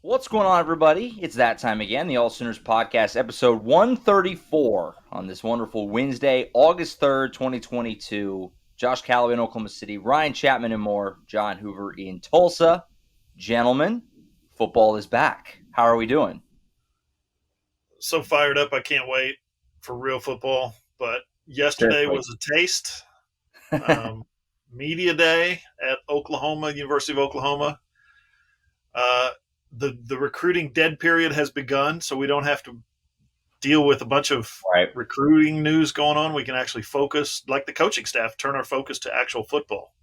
What's going on, everybody? It's that time again, the AllSooners Podcast, episode 134 on this wonderful Wednesday, August 3rd, 2022. Josh Callaway in Oklahoma City, Ryan Chapman and more, John Hoover in Tulsa. Gentlemen, football is back. How are we doing? So fired up, I can't wait for real football. But yesterday was a taste. Media day at University of Oklahoma. The recruiting dead period has begun, so we don't have to deal with a bunch of recruiting news going on. We can actually focus, like the coaching staff, turn our focus to actual football.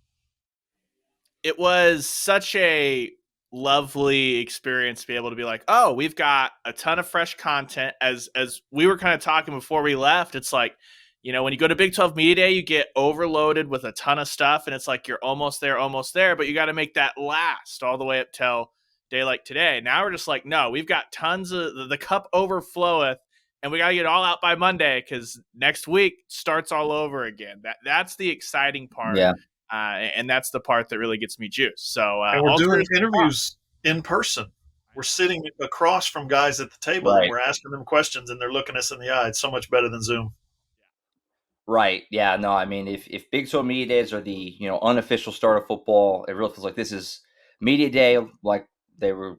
It was such a lovely experience to be able to be like, oh, we've got a ton of fresh content. As we were kind of talking before we left, it's like, you know, when you go to Big 12 Media Day, you get overloaded with a ton of stuff, and it's like you're almost there, but you got to make that last all the way up till day like today. Now we're just like, no, we've got tons of the cup overfloweth, and we got to get all out by Monday because next week starts all over again. That's the exciting part. Yeah. And that's the part that really gets me juiced. So and we're doing interviews in person. We're sitting across from guys at the table, and we're asking them questions, and they're looking us in the eye. It's so much better than Zoom. Right. Yeah. No, I mean, if Big 12 Media Days are the, unofficial start of football, it really feels like this is Media Day, like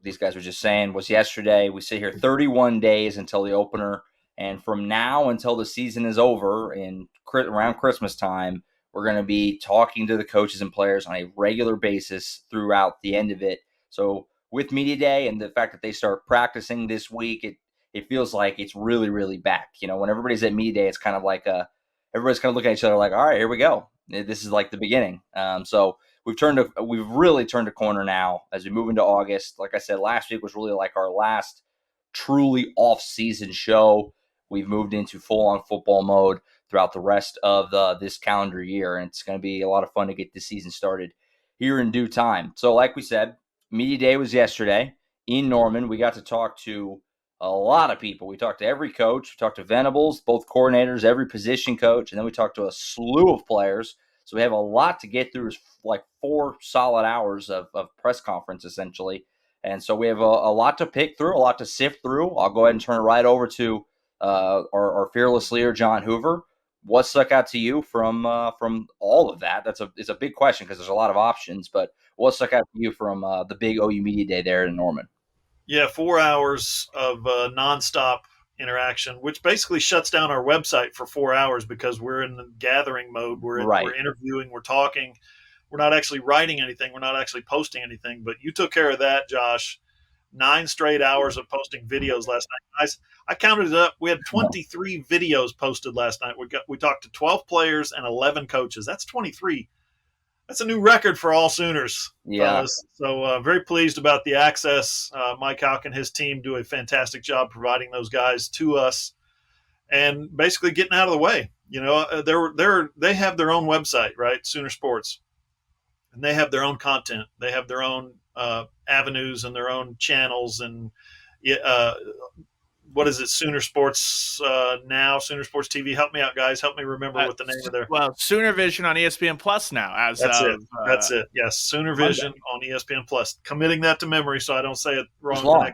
these guys were just saying, was yesterday. We sit here 31 days until the opener, and from now until the season is over around Christmas time, we're going to be talking to the coaches and players on a regular basis throughout the end of it. So with Media Day and the fact that they start practicing this week, it feels like it's really, really back. When everybody's at Media Day, it's kind of like everybody's kind of looking at each other like, all right, here we go. This is like the beginning. So we've really turned a corner now as we move into August. Like I said, last week was really like our last truly off-season show. We've moved into full-on football mode throughout the rest of this calendar year, and it's going to be a lot of fun to get this season started here in due time. So like we said, Media Day was yesterday in Norman. We got to talk to a lot of people. We talked to every coach. We talked to Venables, both coordinators, every position coach, and then we talked to a slew of players. So we have a lot to get through, like 4 solid hours of press conference, essentially. And so we have a lot to pick through, a lot to sift through. I'll go ahead and turn it right over to our fearless leader, John Hoover. What stuck out to you from all of that? It's a big question because there's a lot of options, but what stuck out to you from the big OU Media Day there in Norman? Yeah, 4 hours of nonstop interaction, which basically shuts down our website for 4 hours because we're in the gathering mode. We're interviewing, we're talking. We're not actually writing anything. We're not actually posting anything. But you took care of that, Josh. 9 straight hours of posting videos last night. I counted it up. We had 23 videos posted last night. We talked to 12 players and 11 coaches. That's 23. That's a new record for AllSooners. Yeah. So very pleased about the access. Mike Houck and his team do a fantastic job providing those guys to us and basically getting out of the way. They have their own website, right? Sooner Sports. And they have their own content. They have their own avenues and their own channels. And what is it? Sooner Sports now, Sooner Sports TV. Help me out, guys. Help me remember what the name of their. Well, Sooner Vision on ESPN Plus now. That's it. Yes, Sooner Vision on ESPN Plus. Committing that to memory so I don't say it wrong.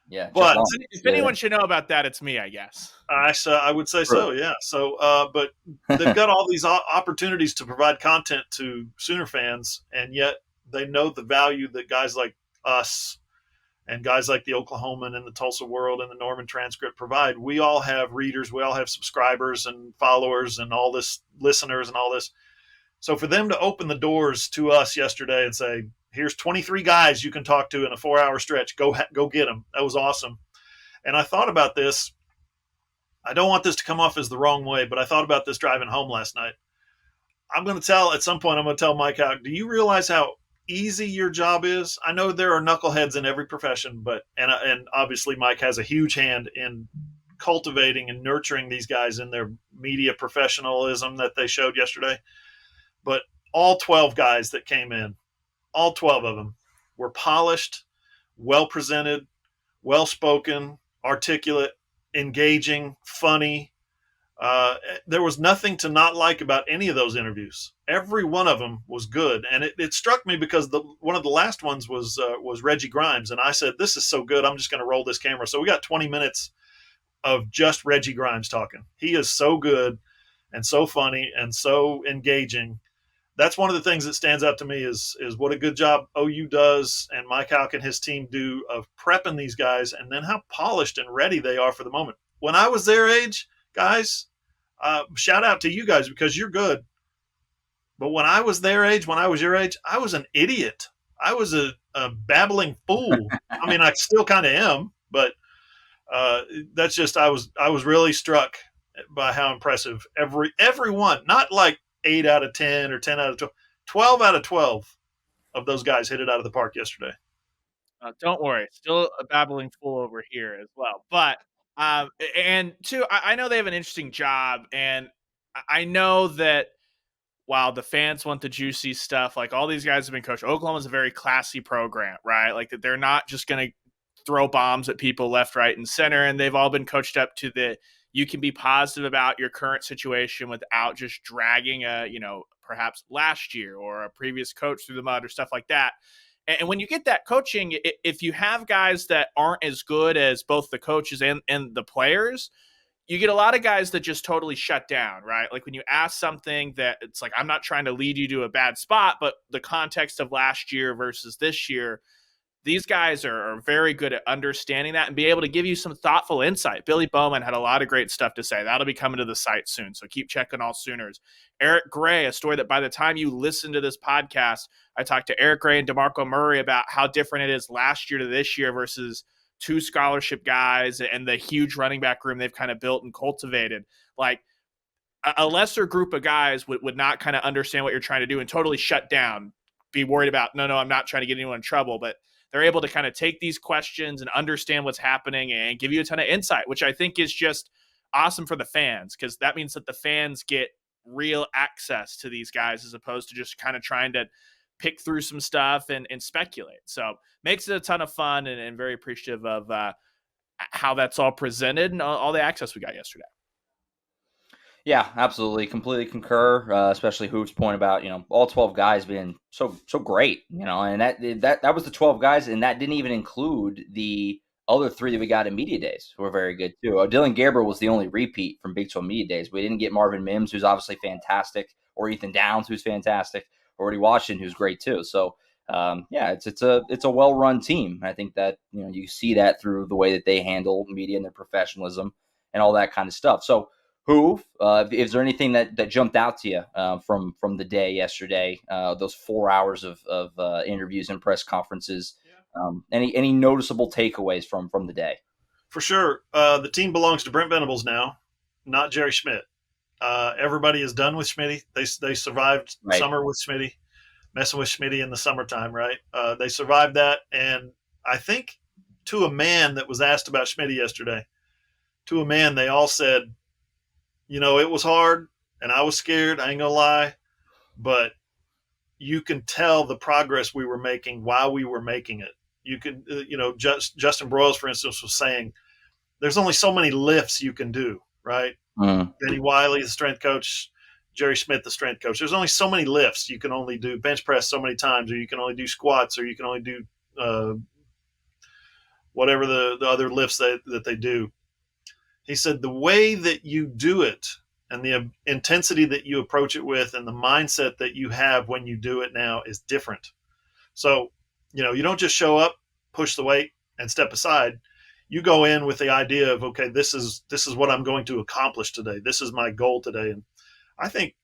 Yeah, but if anyone should know about that, it's me, I guess. I would say so. Yeah. So, but they've got all these opportunities to provide content to Sooner fans, and yet they know the value that guys like us and guys like the Oklahoman and the Tulsa World and the Norman Transcript provide. We all have readers, we all have subscribers and followers and all this listeners and all this. So for them to open the doors to us yesterday and say, here's 23 guys you can talk to in a 4-hour stretch, go get them. That was awesome. And I thought about this. I don't want this to come off as the wrong way, but I thought about this driving home last night. I'm going to tell Mike Houck, do you realize how easy your job is? I know there are knuckleheads in every profession, but and obviously Mike has a huge hand in cultivating and nurturing these guys in their media professionalism that they showed yesterday. But all 12 guys that came in, all 12 of them were polished, well presented, well spoken, articulate, engaging, funny, There was nothing to not like about any of those interviews. Every one of them was good, and it struck me because one of the last ones was Reggie Grimes, and I said, "This is so good, I'm just going to roll this camera." So we got 20 minutes of just Reggie Grimes talking. He is so good and so funny and so engaging. That's one of the things that stands out to me is what a good job OU does and Mike Houck and his team do of prepping these guys, and then how polished and ready they are for the moment. When I was their age, guys, shout out to you guys because you're good. But when I was their age, when I was your age, I was an idiot. I was a babbling fool. I mean, I still kind of am, but that's just I was really struck by how impressive everyone, not like 8 out of 10 or 10 out of 12, 12 out of 12 of those guys hit it out of the park yesterday. Don't worry, still a babbling fool over here as well. But and two, I know they have an interesting job, and I know that while the fans want the juicy stuff, like all these guys have been coached. Oklahoma's a very classy program, right? Like that they're not just going to throw bombs at people left, right, and center, and they've all been coached up to the you can be positive about your current situation without just dragging perhaps last year or a previous coach through the mud or stuff like that. And when you get that coaching, if you have guys that aren't as good as both the coaches and the players, you get a lot of guys that just totally shut down, right? Like when you ask something that it's like, I'm not trying to lead you to a bad spot, but the context of last year versus this year, these guys are very good at understanding that and be able to give you some thoughtful insight. Billy Bowman had a lot of great stuff to say. That'll be coming to the site soon, so keep checking AllSooners. Eric Gray, a story that by the time you listen to this podcast, I talked to Eric Gray and DeMarco Murray about how different it is last year to this year versus two scholarship guys and the huge running back room they've kind of built and cultivated. Like a lesser group of guys would not kind of understand what you're trying to do and totally shut down, be worried about, no, I'm not trying to get anyone in trouble. But they're able to kind of take these questions and understand what's happening and give you a ton of insight, which I think is just awesome for the fans, because that means that the fans get real access to these guys as opposed to just kind of trying to pick through some stuff and speculate. So makes it a ton of fun and very appreciative of how that's all presented and all the access we got yesterday. Yeah, absolutely. Completely concur, especially Hoop's point about, all 12 guys being so great, and that was the 12 guys, and that didn't even include the other 3 that we got in media days who were very good too. Dylan Gabriel was the only repeat from Big 12 media days. We didn't get Marvin Mims, who's obviously fantastic, or Ethan Downs, who's fantastic, or Woody Washington, who's great too. So, it's a well-run team. I think that, you see that through the way that they handle media and their professionalism and all that kind of stuff. So, Hoove, is there anything that jumped out to you from the day yesterday? Those 4 hours of interviews and press conferences. Any noticeable takeaways from the day? For sure, the team belongs to Brent Venables now, not Jerry Schmidt. Everybody is done with Schmitty. They survived summer with Schmitty, messing with Schmitty in the summertime, right? They survived that, and I think to a man that was asked about Schmitty yesterday, to a man, they all said, it was hard and I was scared. I ain't gonna lie, but you can tell the progress we were making while we were making it. You could, Justin Broyles, for instance, was saying there's only so many lifts you can do, right? Benny Wiley, the strength coach, Jerry Schmidt, the strength coach. There's only so many lifts you can only do bench press so many times, or you can only do squats, or you can only do whatever the other lifts that they do. He said the way that you do it and the intensity that you approach it with and the mindset that you have when you do it now is different. So, you don't just show up, push the weight, and step aside. You go in with the idea of, okay, this is what I'm going to accomplish today. This is my goal today. And I think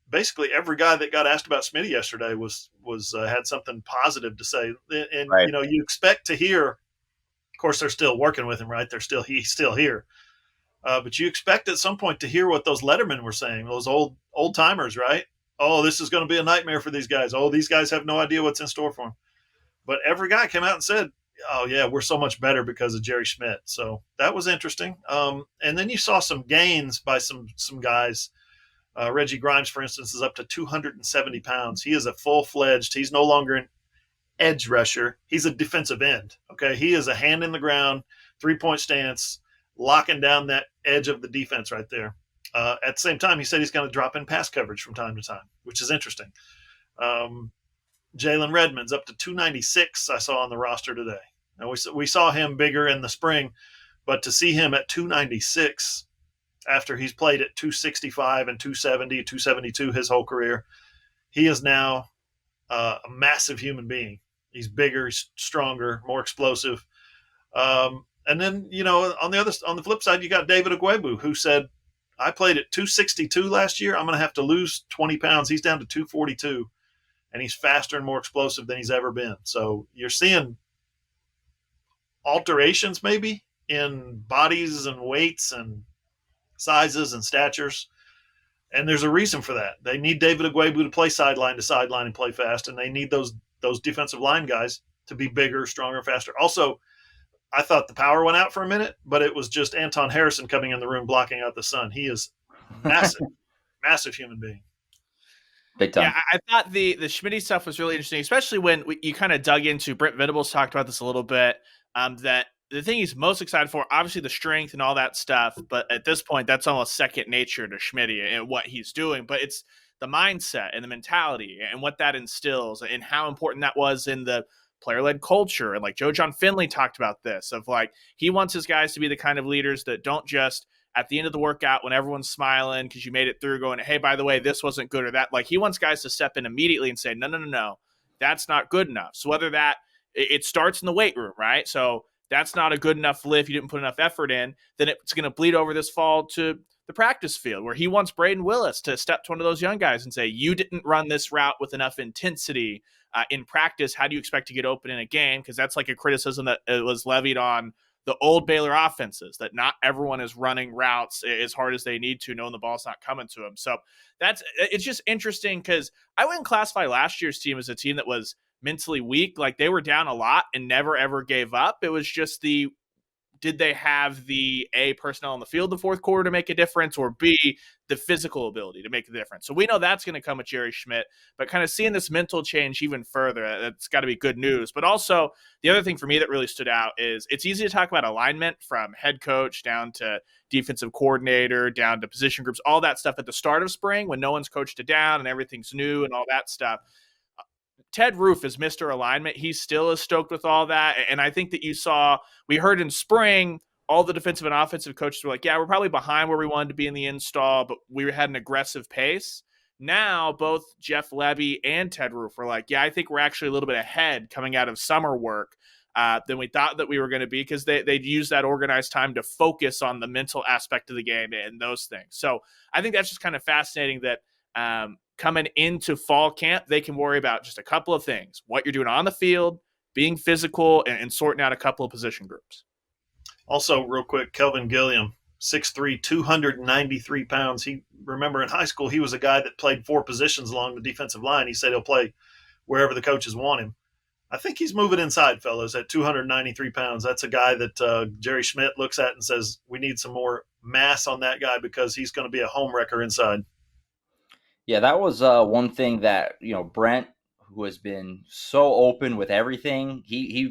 basically every guy that got asked about Smitty yesterday was had something positive to say. And right. You expect to hear, of course, they're still working with him, right? He's still here. But you expect at some point to hear what those Lettermen were saying, those old timers, right? Oh, this is going to be a nightmare for these guys. Oh, these guys have no idea what's in store for them. But every guy came out and said, oh, yeah, we're so much better because of Jerry Schmidt. So that was interesting. And then you saw some gains by some guys. Reggie Grimes, for instance, is up to 270 pounds. He is a full-fledged – he's no longer an edge rusher. He's a defensive end, okay? He is a hand in the ground, three-point stance, locking down that edge of the defense right there. At the same time, he said he's going to drop in pass coverage from time to time, which is interesting. Jalen Redmond's up to 296, I saw on the roster today. Now, we saw him bigger in the spring, but to see him at 296 after he's played at 265 and 270, 272 his whole career, he is now a massive human being. He's bigger, he's stronger, more explosive. And then, on the flip side, you got David Agwebu, who said, I played at 262 last year. I'm going to have to lose 20 pounds. He's down to 242, and he's faster and more explosive than he's ever been. So you're seeing alterations maybe in bodies and weights and sizes and statures. And there's a reason for that. They need David Agwebu to play sideline to sideline and play fast, and they need those defensive line guys to be bigger, stronger, faster. Also, I thought the power went out for a minute, but it was just Anton Harrison coming in the room blocking out the sun. He is massive, massive human being. Big time. Yeah, I thought the Schmitty stuff was really interesting, especially when you kind of dug into, Brent Venables talked about this a little bit, that the thing he's most excited for, obviously the strength and all that stuff, but at this point, that's almost second nature to Schmitty and what he's doing. But it's the mindset and the mentality and what that instills and how important that was in the player-led culture. And like John Finley talked about this, of like, he wants his guys to be the kind of leaders that don't just at the end of the workout when everyone's smiling because you made it through going, hey, by the way, this wasn't good or that. Like, he wants guys to step in immediately and say, no, that's not good enough. So whether that it starts in the weight room, right? So that's not a good enough lift. You didn't put enough effort in. Then it's going to bleed over this fall to the practice field, where he wants Braden Willis to step to one of those young guys and say, you didn't run this route with enough intensity in practice. How do you expect to get open in a game? Because that's like a criticism that was levied on the old Baylor offenses, that not everyone is running routes as hard as they need to, knowing the ball's not coming to them. So it's just interesting, because I wouldn't classify last year's team as a team that was mentally weak. Like, they were down a lot and never ever gave up. It was just did they have the A, personnel on the field the fourth quarter to make a difference, or B, the physical ability to make the difference? So we know that's going to come with Jerry Schmidt, but kind of seeing this mental change even further, that's got to be good news. But also, the other thing for me that really stood out is it's easy to talk about alignment from head coach down to defensive coordinator, down to position groups, all that stuff at the start of spring when no one's coached it down and everything's new and all that stuff. Ted Roof is Mr. Alignment. He still is stoked with all that. And I think that we heard in spring, all the defensive and offensive coaches were like, yeah, we're probably behind where we wanted to be in the install, but we had an aggressive pace. Now, both Jeff Lebby and Ted Roof were like, yeah, I think we're actually a little bit ahead coming out of summer work than we thought that we were going to be, because they'd use that organized time to focus on the mental aspect of the game and those things. So I think that's just kind of fascinating that coming into fall camp, they can worry about just a couple of things: what you're doing on the field, being physical, and sorting out a couple of position groups. Also, real quick, Kelvin Gilliam, 6'3", 293 pounds. Remember in high school, he was a guy that played 4 positions along the defensive line. He said he'll play wherever the coaches want him. I think he's moving inside, fellas, at 293 pounds. That's a guy that Jerry Schmidt looks at and says, we need some more mass on that guy, because he's going to be a home wrecker inside. Yeah, that was one thing that, Brent, who has been so open with everything, he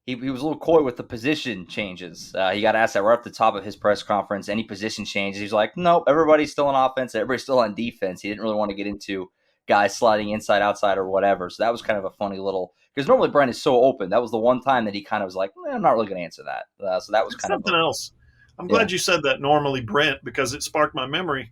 was a little coy with the position changes. He got asked that right at the top of his press conference, any position changes. He's like, nope, everybody's still on offense, everybody's still on defense. He didn't really want to get into guys sliding inside, outside, or whatever. So that was kind of a funny little, because normally Brent is so open. That was the one time that he kind of was like, I'm not really going to answer that. So that was kind something else. I'm glad you said that, normally Brent, because it sparked my memory.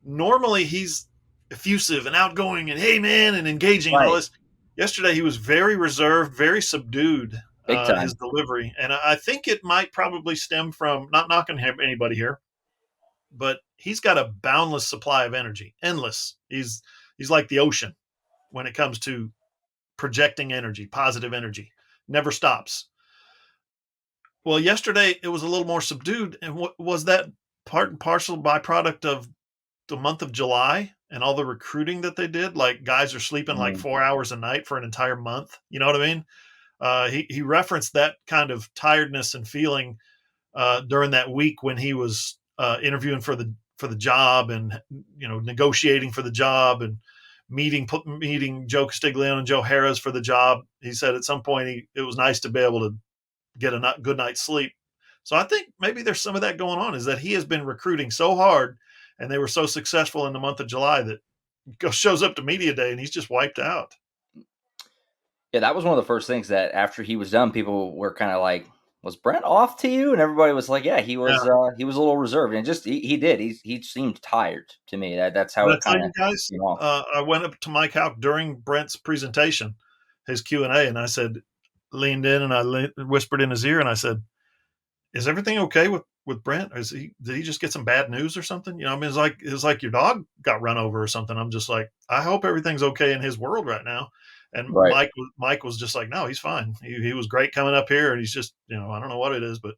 Normally he's effusive and outgoing and hey man and engaging and all this. Yesterday he was very reserved, very subdued, his delivery. And I think it might probably stem from, not knocking anybody here, but he's got a boundless supply of energy, endless. He's like the ocean when it comes to projecting energy, positive energy, never stops. Well, yesterday it was a little more subdued. And what was that part and parcel byproduct of the month of July and all the recruiting that they did? Like, guys are sleeping like 4 hours a night for an entire month. You know what I mean? He referenced that kind of tiredness and feeling during that week when he was interviewing for the job and, negotiating for the job and meeting Joe Castiglione and Joe Harris for the job. He said at some point it was nice to be able to get a good night's sleep. So I think maybe there's some of that going on, is that he has been recruiting so hard and they were so successful in the month of July that shows up to media day and he's just wiped out. Yeah, that was one of the first things that after he was done, people were kind of like, "Was Brent off to you?" And everybody was like, "Yeah, he was. He was a little reserved, and just he did. He seemed tired to me. That's how But I it tell kind you of guys, came off." I went up to Mike Houck during Brent's presentation, his Q&A, and I said, leaned in and I whispered in his ear and I said, "Is everything okay with Brent? Did he just get some bad news or something?" You know, I mean, it's like your dog got run over or something. I'm just like, I hope everything's okay in his world right now. And Right. Mike was just like, "No, he's fine. He was great coming up here, and he's just, you know, I don't know what it is, but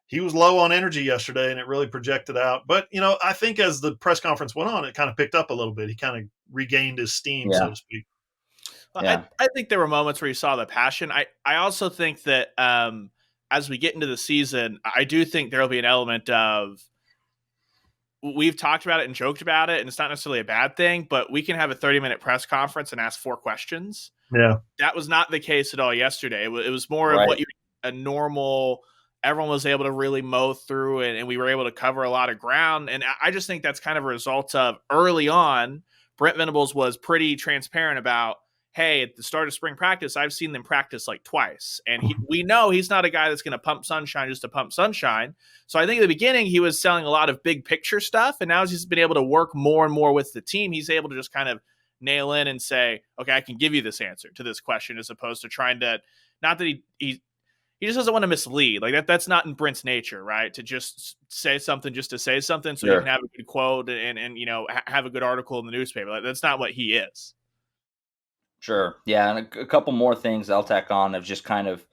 he was low on energy yesterday, and it really projected out." But you know, I think as the press conference went on, it kind of picked up a little bit. He kind of regained his steam, so Yeah. to speak. Well, Yeah. I think there were moments where you saw the passion. I also think that as we get into the season, I do think there will be an element of, we've talked about it and joked about it, and it's not necessarily a bad thing, but we can have a 30-minute press conference and ask 4 questions. Yeah. That was not the case at all yesterday. It was more of Right. what a normal, everyone was able to really mow through, and we were able to cover a lot of ground. And I just think that's kind of a result of early on, Brent Venables was pretty transparent about, hey, at the start of spring practice, I've seen them practice like twice. And we know he's not a guy that's going to pump sunshine just to pump sunshine. So I think at the beginning, he was selling a lot of big picture stuff. And now he's been able to work more and more with the team. He's able to just kind of nail in and say, okay, I can give you this answer to this question, as opposed to trying to, not that he just doesn't want to mislead. Like that's not in Brent's nature, right? To just say something just to say something so you can have a good quote and you know, have a good article in the newspaper. Like, that's not what he is. Sure. Yeah, and a couple more things I'll tack on of just kind of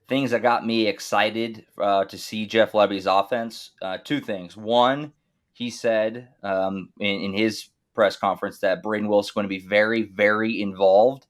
things that got me excited to see Jeff Lebby's offense. 2 things. One, he said in his press conference that Braden Willis is going to be very, very involved,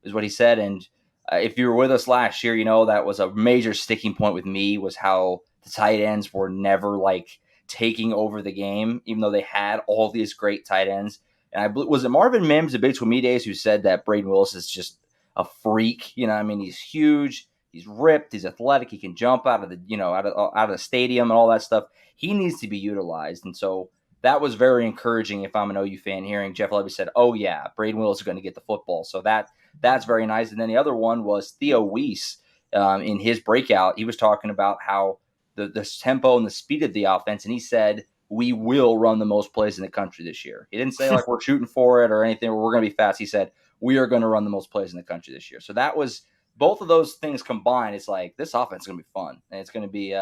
is what he said. And if you were with us last year, you know that was a major sticking point with me, was how the tight ends were never like taking over the game, even though they had all these great tight ends. And was it Marvin Mims at Big 12 Media Days who said that Braden Willis is just a freak? You know, I mean, he's huge, he's ripped, he's athletic, he can jump out of the, you know, out of the stadium and all that stuff. He needs to be utilized, and so that was very encouraging. If I'm an OU fan, hearing Jeff Lebby said, "Oh yeah, Braden Willis is going to get the football," so that's very nice. And then the other one was Theo Weiss in his breakout. He was talking about how the tempo and the speed of the offense, and he said, "We will run the most plays in the country this year." He didn't say like we're shooting for it or anything, or we're going to be fast. He said, "We are going to run the most plays in the country this year." So that was, both of those things combined. It's like, this offense is going to be fun, and it's going to be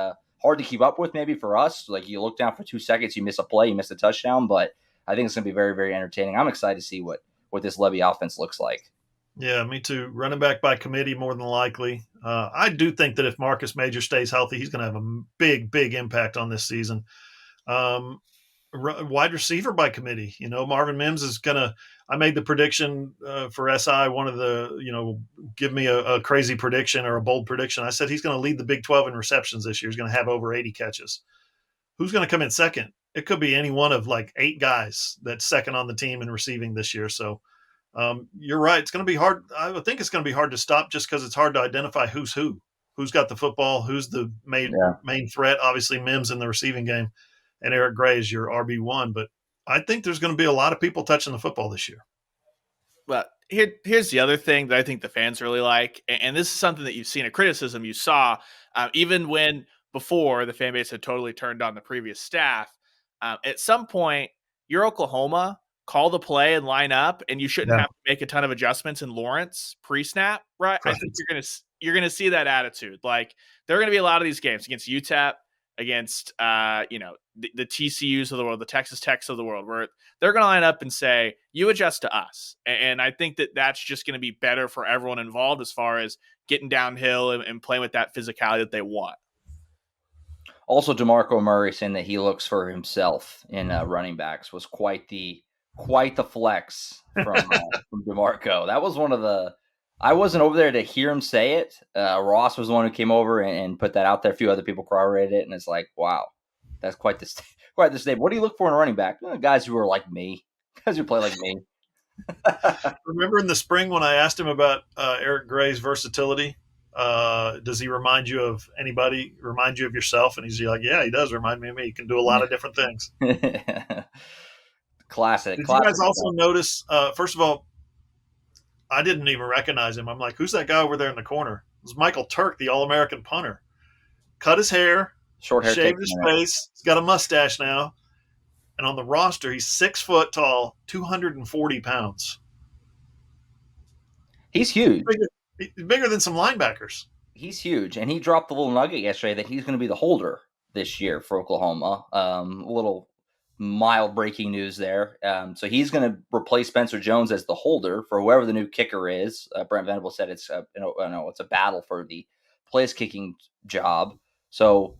hard to keep up with maybe for us. Like, you look down for 2 seconds, you miss a play, you miss a touchdown, but I think it's going to be very, very entertaining. I'm excited to see what this Lebby offense looks like. Yeah, me too. Running back by committee, more than likely. I do think that if Marcus Major stays healthy, he's going to have a big, big impact on this season. Wide receiver by committee. You know, Marvin Mims is going to – I made the prediction for SI, one of the, you know, give me a crazy prediction or a bold prediction. I said he's going to lead the Big 12 in receptions this year. He's going to have over 80 catches. Who's going to come in second? It could be any one of like 8 guys that's second on the team in receiving this year. So, you're right. It's going to be hard. I would think it's going to be hard to stop, just because it's hard to identify who's got the football, who's the main threat. Obviously, Mims in the receiving game, and Eric Gray is your RB1. But I think there's going to be a lot of people touching the football this year. Well, here's the other thing that I think the fans really like, and this is something that you've seen, a criticism you saw, even when before the fan base had totally turned on the previous staff. At some point, you're Oklahoma. Call the play and line up, and you shouldn't have to make a ton of adjustments in Lawrence pre-snap, right? I think you're gonna see that attitude. Like, there are gonna be a lot of these games against UTEP, against you know, the TCUs of the world, the Texas Techs of the world, where they're gonna line up and say, "You adjust to us," and I think that that's just gonna be better for everyone involved as far as getting downhill and playing with that physicality that they want. Also, DeMarco Murray saying that he looks for himself in running backs was quite the flex from DeMarco. That was one of the – I wasn't over there to hear him say it. Ross was the one who came over and put that out there. A few other people corroborated it, and it's like, wow, that's quite the statement. What do you look for in a running back? Guys who are like me. Guys who play like me. Remember in the spring when I asked him about Eric Gray's versatility? Does he remind you of anybody? Remind you of yourself? And he's like, yeah, he does remind me of me. He can do a lot of different things. Classic. Did you guys also notice? First of all, I didn't even recognize him. I'm like, who's that guy over there in the corner? It was Michael Turk, the All-American punter. Cut his hair, short hair, shaved his face. He's got a mustache now. And on the roster, he's 6 foot tall, 240 pounds. He's huge. He's bigger than some linebackers. He's huge. And he dropped the little nugget yesterday that he's going to be the holder this year for Oklahoma. A little mild breaking news there. So he's going to replace Spencer Jones as the holder for whoever the new kicker is. Brent Venables said it's it's a battle for the place kicking job. So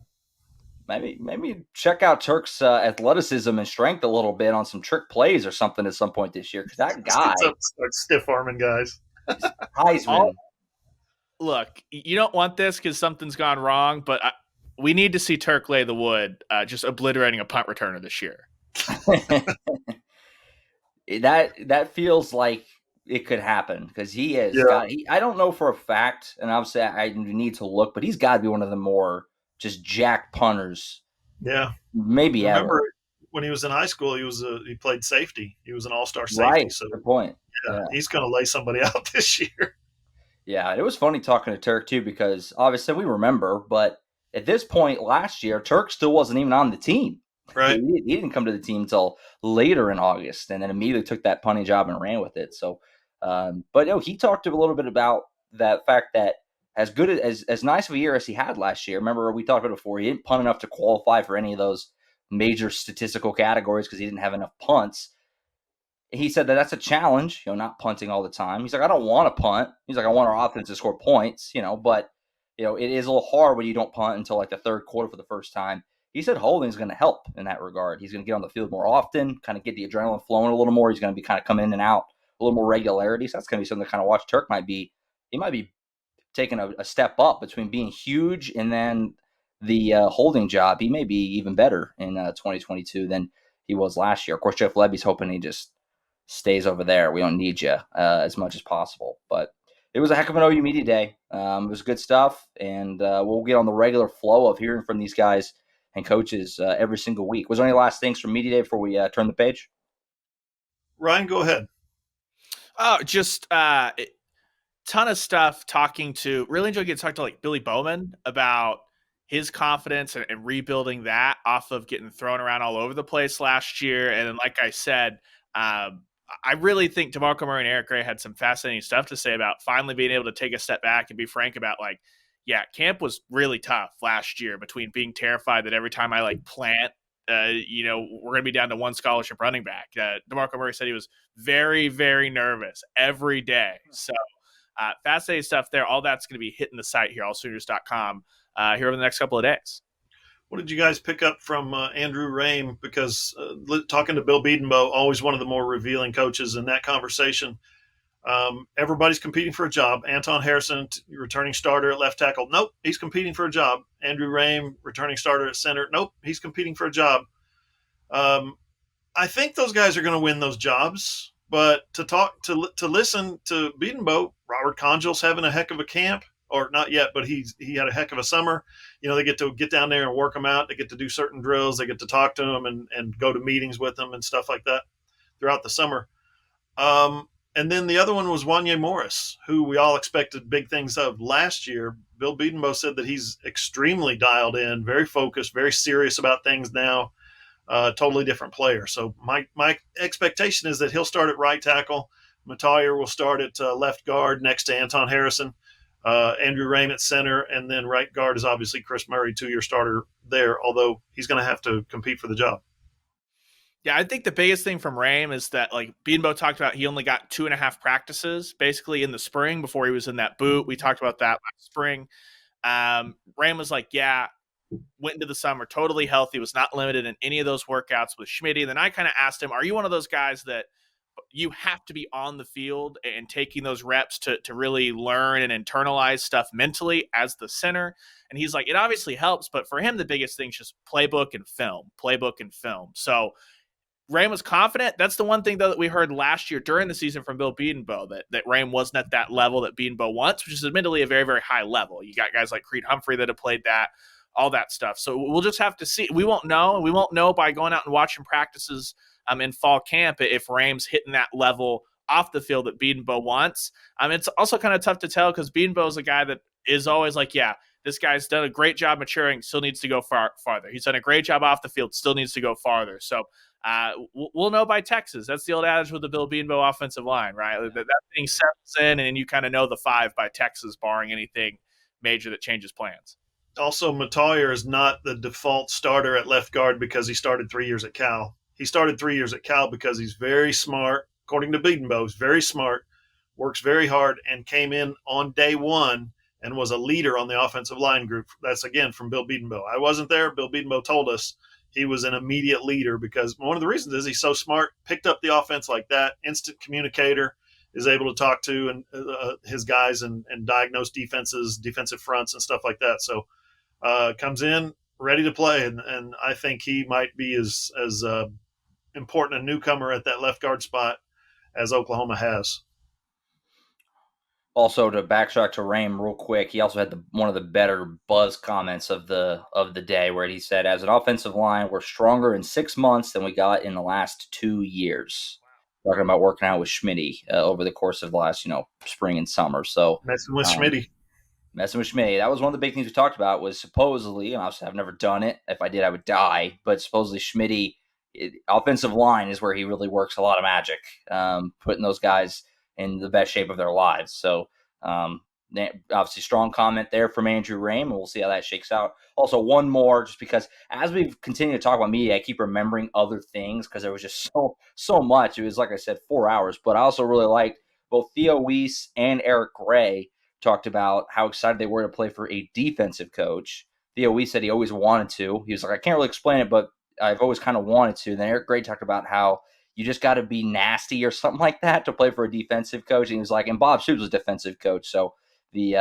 maybe check out Turk's athleticism and strength a little bit on some trick plays or something at some point this year, because that guy start stiff arming guys. Heisman. Look, you don't want this because something's gone wrong, but we need to see Turk lay the wood, just obliterating a punt returner this year. that feels like it could happen, because he is. Yeah. I don't know for a fact, and obviously I need to look, but he's got to be one of the more just jacked punters. Yeah, maybe remember ever. When he was in high school, he played safety. He was an all-star safety. Right. So good point. Yeah, he's going to lay somebody out this year. Yeah, it was funny talking to Turk too, because obviously we remember, but at this point last year, Turk still wasn't even on the team. Right. He didn't come to the team until later in August, and then immediately took that punting job and ran with it. So, but he talked a little bit about that fact that as good as nice of a year as he had last year. Remember, we talked about it before. He didn't punt enough to qualify for any of those major statistical categories because he didn't have enough punts. He said that's a challenge, not punting all the time. He's like, I don't want to punt. He's like, I want our offense to score points, but it is a little hard when you don't punt until like the third quarter for the first time. He said holding is going to help in that regard. He's going to get on the field more often, kind of get the adrenaline flowing a little more. He's going to be kind of coming in and out a little more regularity. So that's going to be something to kind of watch. Turk he might be taking a step up between being huge and then the holding job. He may be even better in 2022 than he was last year. Of course, Jeff Lebby's hoping he just stays over there. We don't need you as much as possible. But it was a heck of an OU Media Day. It was good stuff, and we'll get on the regular flow of hearing from these guys and coaches every single week. Was there any last things from Media Day before we turn the page? Ryan, go ahead. Oh, just ton of stuff really enjoyed getting to talk to like Billy Bowman about his confidence and rebuilding that off of getting thrown around all over the place last year. And then, like I said, I really think DeMarco Murray and Eric Gray had some fascinating stuff to say about finally being able to take a step back and be frank about camp was really tough last year between being terrified that every time I plant, we're going to be down to one scholarship running back. DeMarco Murray said he was very, very nervous every day. So fascinating stuff there. All that's going to be hitting the site here, AllSooners.com, here over the next couple of days. What did you guys pick up from Andrew Rame? Because talking to Bill Bedenbaugh, always one of the more revealing coaches in that conversation. Everybody's competing for a job. Anton Harrison, returning starter at left tackle. Nope, he's competing for a job. Andrew Rame, returning starter at center. Nope, he's competing for a job. I think those guys are going to win those jobs. But to listen to Bedenbaugh, Robert Conjul's having a heck of a camp. Or not yet, but he had a heck of a summer. They get to get down there and work them out. They get to do certain drills. They get to talk to them and go to meetings with them and stuff like that throughout the summer. And then the other one was Wanye Morris, who we all expected big things of last year. Bill Bedenbaugh said that he's extremely dialed in, very focused, very serious about things now. Totally different player. So my expectation is that he'll start at right tackle. Matayer will start at left guard next to Anton Harrison. Andrew Rame at center, and then right guard is obviously Chris Murray, 2-year starter there, although he's going to have to compete for the job. Yeah, I think the biggest thing from Rame is that Bedenbaugh talked about he only got 2.5 practices basically in the spring before he was in that boot. We talked about that last spring. Rame was like, went into the summer totally healthy, was not limited in any of those workouts with Schmitty. And then I kind of asked him, are you one of those guys that you have to be on the field and taking those reps to really learn and internalize stuff mentally as the center? And he's like, it obviously helps, but for him, the biggest thing is just playbook and film. So Raym was confident. That's the one thing, though, that we heard last year during the season from Bill Bedenbaugh, that Raym wasn't at that level that Bedenbaugh wants, which is admittedly a very, very high level. You got guys like Creed Humphrey that have played that, all that stuff. So we'll just have to see. We won't know. We won't know by going out and watching practices in fall camp if Raym's hitting that level off the field that Bedenbaugh wants. It's also kind of tough to tell because Bedenbaugh is a guy that is always like, yeah, this guy's done a great job maturing, still needs to go farther. He's done a great job off the field, still needs to go farther. So we'll know by Texas. That's the old adage with the Bill Bedenbaugh offensive line, right? That thing settles in, and you kind of know the 5 by Texas, barring anything major that changes plans. Also, Matoyer is not the default starter at left guard because he started 3 years at Cal. He started 3 years at Cal because he's very smart. According to Bedenbaugh, he's very smart, works very hard, and came in on day one and was a leader on the offensive line group. That's, again, from Bill Bedenbaugh. I wasn't there. Bill Bedenbaugh told us he was an immediate leader because one of the reasons is he's so smart, picked up the offense like that, instant communicator, is able to talk to and his guys and diagnose defenses, defensive fronts, and stuff like that. So comes in ready to play, and I think he might be as important a newcomer at that left guard spot as Oklahoma has. Also, to backtrack to Raym real quick, he also had one of the better buzz comments of the day, where he said, "As an offensive line, we're stronger in 6 months than we got in the last 2 years." Talking about working out with Schmitty over the course of the last, spring and summer. So messing with Schmitty. That was one of the big things we talked about. Was supposedly, and obviously I've never done it. If I did, I would die. But supposedly Schmitty, offensive line is where he really works a lot of magic, putting those guys in the best shape of their lives. So obviously strong comment there from Andrew Raym, and we'll see how that shakes out. Also, one more, just because as we've continued to talk about media, I keep remembering other things because there was just so much. It was, like I said, 4 hours. But I also really liked both Theo Weiss and Eric Gray talked about how excited they were to play for a defensive coach. Theo Weiss said he always wanted to. He was like, I can't really explain it, but I've always kind of wanted to. Then Eric Gray talked about how you just got to be nasty or something like that to play for a defensive coach. And he was like, and Bob Stoops was a defensive coach, so the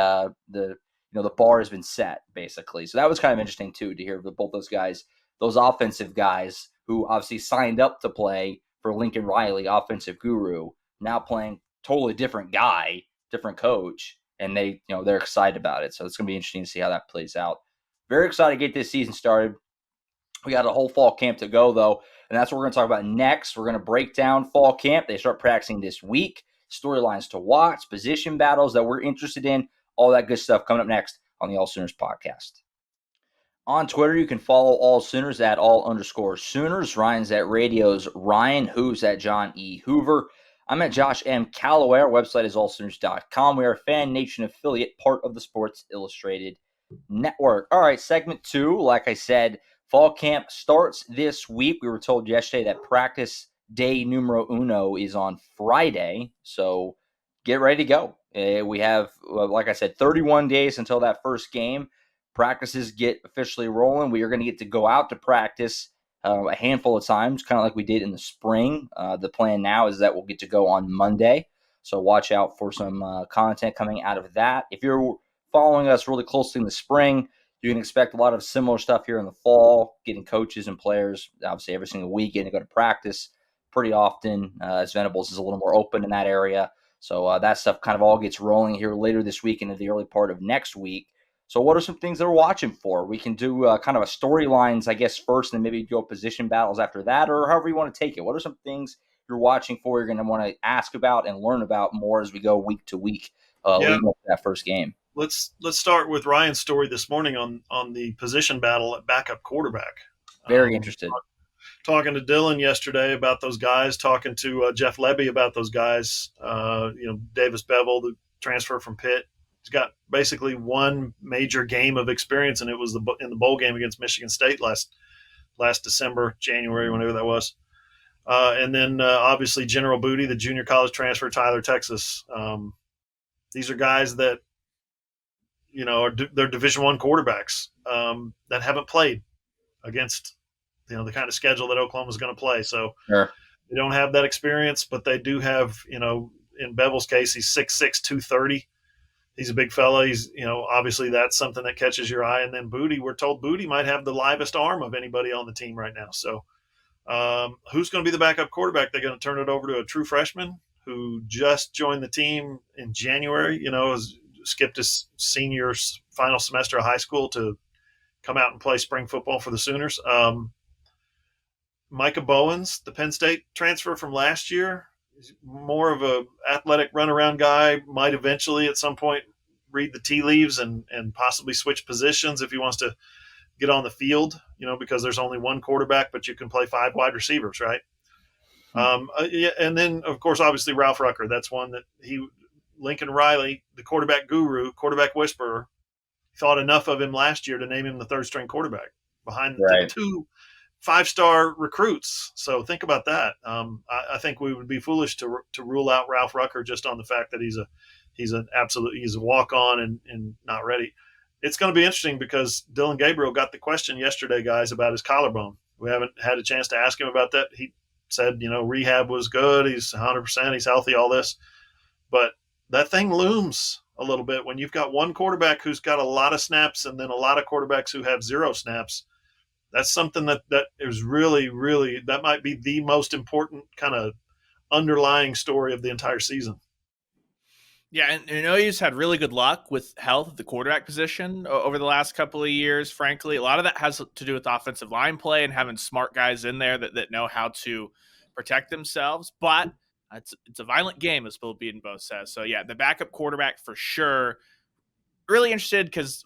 bar has been set basically. So that was kind of interesting too to hear both those guys, those offensive guys who obviously signed up to play for Lincoln Riley, offensive guru, now playing totally different guy, different coach, and they're excited about it. So it's gonna be interesting to see how that plays out. Very excited to get this season started. We got a whole fall camp to go, though, and that's what we're going to talk about next. We're going to break down fall camp. They start practicing this week, storylines to watch, position battles that we're interested in, all that good stuff coming up next on the AllSooners Podcast. On Twitter, you can follow AllSooners at @all_Sooners. Ryan's at Radio's Ryan. Who's at John E. Hoover. I'm at Josh M. Callaway. Our website is allsooners.com. We are a Fan Nation affiliate, part of the Sports Illustrated Network. All right, segment 2, like I said, fall camp starts this week. We were told yesterday that practice day numero uno is on Friday, so get ready to go. We have, like I said, 31 days until that first game. Practices get officially rolling. We are going to get to go out to practice a handful of times, kind of like we did in the spring. The plan now is that we'll get to go on Monday, so watch out for some content coming out of that. If you're following us really closely in the spring, you can expect a lot of similar stuff here in the fall, getting coaches and players, obviously, every single weekend to go to practice pretty often, as Venables is a little more open in that area. So that stuff kind of all gets rolling here later this week into the early part of next week. So what are some things that we're watching for? We can do kind of a storylines, I guess, first, and maybe go position battles after that, or however you want to take it. What are some things you're watching for, you're going to want to ask about and learn about more as we go week to week leading up to that first game? Let's start with Ryan's story this morning on the position battle at backup quarterback. Very interested. Talking to Dylan yesterday about those guys, talking to Jeff Lebby about those guys. Davis Bevel, the transfer from Pitt, he's got basically one major game of experience, and it was in the bowl game against Michigan State last December, January, whenever that was. And then obviously General Booty, the junior college transfer, Tyler, Texas. These are guys that they're Division I quarterbacks that haven't played against the kind of schedule that Oklahoma's going to play. So sure. They don't have that experience, but they do have, in Bevel's case, he's 6'6", 230. He's a big fella. He's, obviously that's something that catches your eye. And then Booty, we're told Booty might have the livest arm of anybody on the team right now. So Who's going to be the backup quarterback? They're going to turn it over to a true freshman who just joined the team in January, skipped his senior final semester of high school to come out and play spring football for the Sooners. Micah Bowens, the Penn State transfer from last year, he's more of a athletic runaround guy, might eventually at some point read the tea leaves and possibly switch positions if he wants to get on the field, because there's only one quarterback, but you can play 5 wide receivers, right? And then, of course, obviously Ralph Rucker. That's one that Lincoln Riley, the quarterback guru, quarterback whisperer, thought enough of him last year to name him the third string quarterback behind Right. 2 5-star recruits. So think about that. I think we would be foolish to rule out Ralph Rucker just on the fact that he's a walk on and not ready. It's going to be interesting because Dylan Gabriel got the question yesterday, guys, about his collarbone. We haven't had a chance to ask him about that. He said, rehab was good. He's 100%. He's healthy, all this. But that thing looms a little bit when you've got one quarterback who's got a lot of snaps and then a lot of quarterbacks who have 0 snaps. That's something that is really, really, that might be the most important kind of underlying story of the entire season. Yeah, and OU's had really good luck with health at the quarterback position over the last couple of years, frankly. A lot of that has to do with offensive line play and having smart guys in there that know how to protect themselves. But it's a violent game, as Bill Bedenbaugh says. So, yeah, the backup quarterback for sure. Really interested because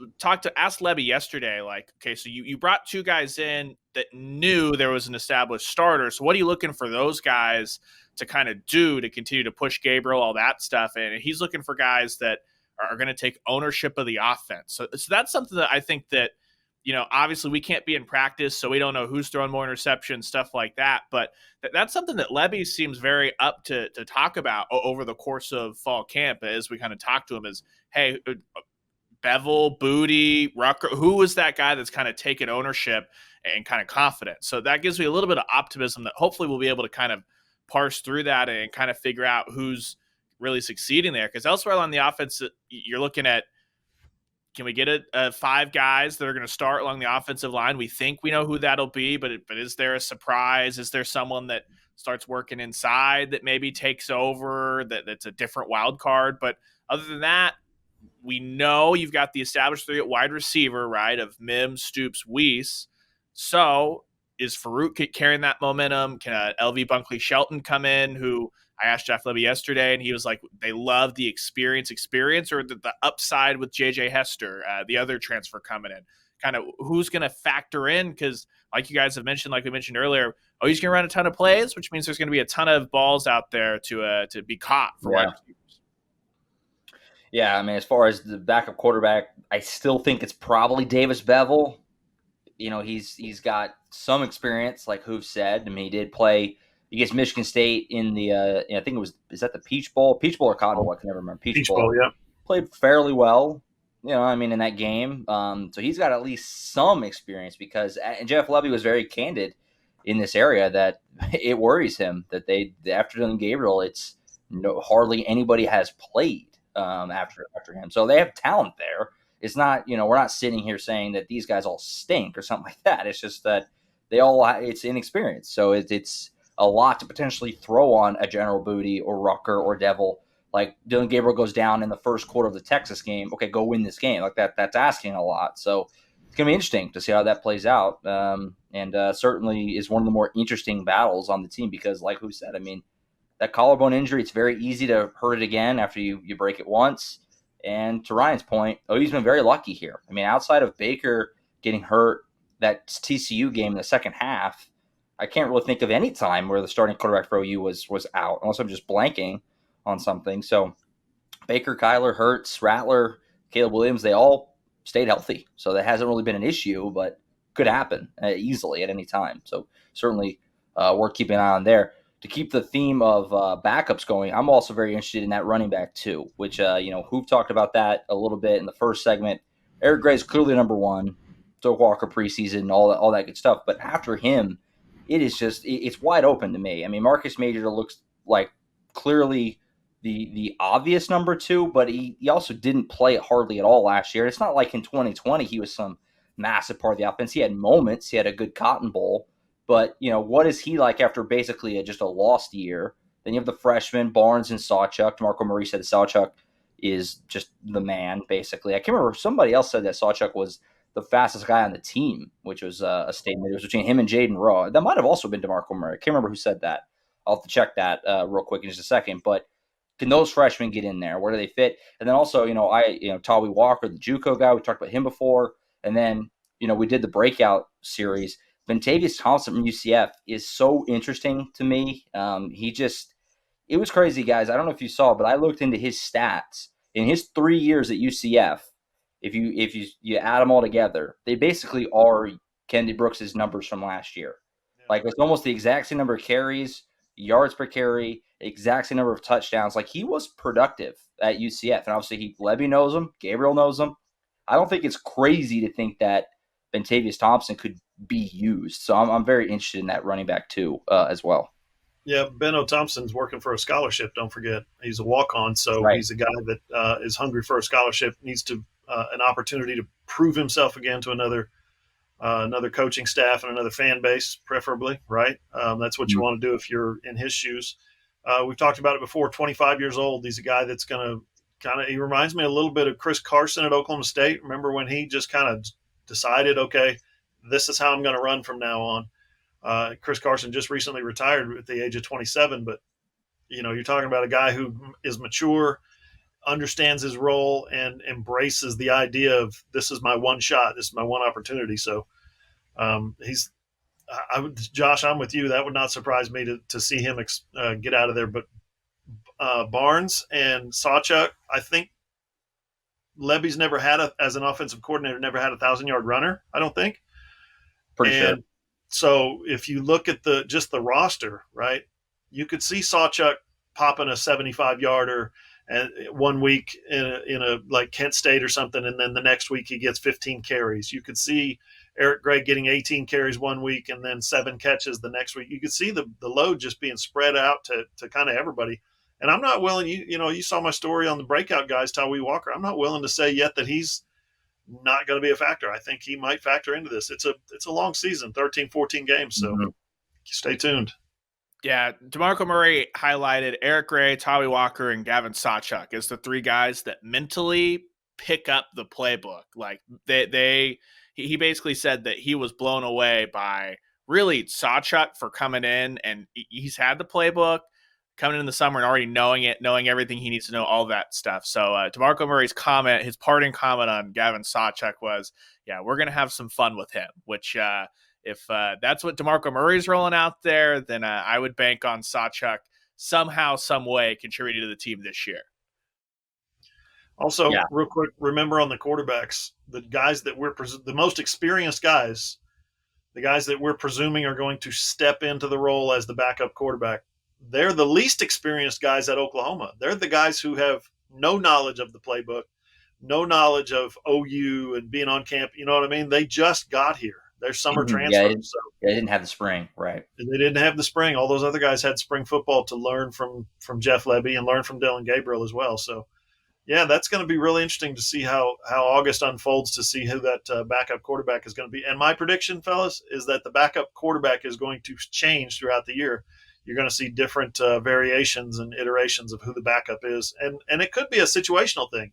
asked Levy yesterday, like, okay, so you brought 2 guys in that knew there was an established starter. So what are you looking for those guys to kind of do to continue to push Gabriel, all that stuff? And he's looking for guys that are going to take ownership of the offense. So that's something that I think that, obviously we can't be in practice, so we don't know who's throwing more interceptions, stuff like that. But that's something that Levy seems very up to talk about over the course of fall camp as we kind of talk to him is, hey, Bevel, Booty, Rucker, who was that guy that's kind of taken ownership and kind of confident? So that gives me a little bit of optimism that hopefully we'll be able to kind of parse through that and kind of figure out who's really succeeding there. Because elsewhere on the offense, you're looking at, can we get 5 guys that are going to start along the offensive line? We think we know who that'll be, but is there a surprise? Is there someone that starts working inside that maybe takes over that's a different wild card? But other than that, we know you've got the established 3 at wide receiver, right, of Mims, Stoops, Weiss. So is Farouk carrying that momentum? Can LV Bunkley Shelton come in, who I asked Jeff Levy yesterday, and he was like, they love the experience, or the upside with J.J. Hester, the other transfer coming in. Kind of who's going to factor in? Because like you guys have mentioned, like we mentioned earlier, he's going to run a ton of plays, which means there's going to be a ton of balls out there to be caught for wide receivers. Yeah, I mean, as far as the backup quarterback, I still think it's probably Davis Bevel. He's got some experience, like Hoof said. I mean, he did play against Michigan State in the, I think it was, is that the Peach Bowl? Peach Bowl or Cotton Bowl? I can never remember. Peach Bowl, yeah. Played fairly well, in that game. So he's got at least some experience because, and Jeff Levy was very candid in this area that it worries him that after Dylan Gabriel, it's hardly anybody has played after him. So they have talent there. It's not, we're not sitting here saying that these guys all stink or something like that. It's just that it's inexperience. So it's a lot to potentially throw on a General Booty or Rucker or Devil. Like Dylan Gabriel goes down in the first quarter of the Texas game. Okay, go win this game. Like that's asking a lot. So it's going to be interesting to see how that plays out. And certainly is one of the more interesting battles on the team because like who said, I mean, that collarbone injury, it's very easy to hurt it again after you break it once. And to Ryan's point, he's been very lucky here. I mean, outside of Baker getting hurt that TCU game in the second half, I can't really think of any time where the starting quarterback for OU was out, unless I'm just blanking on something. So Baker, Kyler, Hurts, Rattler, Caleb Williams, they all stayed healthy. So that hasn't really been an issue, but could happen easily at any time. So certainly worth keeping an eye on there. To keep the theme of backups going, I'm also very interested in that running back too, which, Hoop talked about that a little bit in the first segment. Eric Gray's clearly number one. Doak Walker preseason, all that good stuff. But after him, it's wide open to me. I mean, Marcus Major looks like clearly the obvious number 2, but he also didn't play hardly at all last year. It's not like in 2020 he was some massive part of the offense. He had moments. He had a good Cotton Bowl. But, what is he like after basically just a lost year? Then you have the freshmen, Barnes and Sawchuk. DeMarco Murray said that Sawchuk is just the man, basically. I can't remember. Somebody else said that Sawchuk was the fastest guy on the team, which was a statement. It was between him and Jaden Rowe. That might have also been DeMarco Murray. I can't remember who said that. I'll have to check that real quick in just a second. But can those freshmen get in there? Where do they fit? And then also, Tawi Walker, the JUCO guy, we talked about him before. And then, we did the breakout series. Ventavious Thompson from UCF is so interesting to me. It was crazy, guys. I don't know if you saw, but I looked into his stats in his 3 years at UCF. If you add them all together, they basically are Kennedy Brooks' numbers from last year. Yeah. Like, it's almost the exact same number of carries, yards per carry, exact same number of touchdowns. Like, he was productive at UCF, and obviously Levy knows him, Gabriel knows him. I don't think it's crazy to think that Ventavious Thompson could be used. So I'm very interested in that running back too, as well. Yeah, Beno Thompson's working for a scholarship. Don't forget, he's a walk-on, so Right. He's a guy that is hungry for a scholarship. Needs to an opportunity to prove himself again to another coaching staff and another fan base, preferably. Right, that's what you want to do if you're in his shoes. We've talked about it before. 25 years old. He's a guy that's going to he reminds me a little bit of Chris Carson at Oklahoma State. Remember when he just kind of decided, okay, this is how I'm going to run from now on. Chris Carson just recently retired at the age of 27, but you're talking about a guy who is mature, understands his role, and embraces the idea of this is my one shot, this is my one opportunity. So Josh, I'm with you. That would not surprise me to see him get out of there. But Barnes and Sawchuk, I think Levy's never had as an offensive coordinator, never had a 1,000-yard runner, I don't think. Pretty sure. So if you look at just the roster, right, you could see Sawchuk popping a 75-yarder and 1 week in a like Kent State or something, and then the next week he gets 15 carries. You could see Eric Gray getting 18 carries 1 week and then 7 catches the next week. You could see the load just being spread out to kind of everybody. And I'm not willing, you saw my story on the breakout guys, Tawi Walker. I'm not willing to say yet that he's not going to be a factor. I think he might factor into this. It's a long season, 13, 14 games. So Stay tuned. Yeah, DeMarco Murray highlighted Eric Gray, Tawi Walker, and Gavin Sawchuk as the 3 guys that mentally pick up the playbook. Like he basically said that he was blown away by really Sawchuk for coming in, and he's had the playbook coming in the summer and already knowing it, knowing everything he needs to know, all that stuff. So DeMarco Murray's comment, his parting comment on Gavin Sawchuk was, yeah, we're going to have some fun with him, which if that's what DeMarco Murray's rolling out there, then I would bank on Sawchuk somehow, some way contributing to the team this year. Also, real quick, remember on the quarterbacks, the guys that the most experienced guys, the guys that we're presuming are going to step into the role as the backup quarterback, they're the least experienced guys at Oklahoma. They're the guys who have no knowledge of the playbook, no knowledge of OU and being on camp. You know what I mean? They just got here. They're summer transfers. They didn't have the spring, right? And they didn't have the spring. All those other guys had spring football to learn from Jeff Levy and learn from Dylan Gabriel as well. So, yeah, that's going to be really interesting to see how August unfolds, to see who that backup quarterback is going to be. And my prediction, fellas, is that the backup quarterback is going to change throughout the year. You're going to see different variations and iterations of who the backup is. And it could be a situational thing.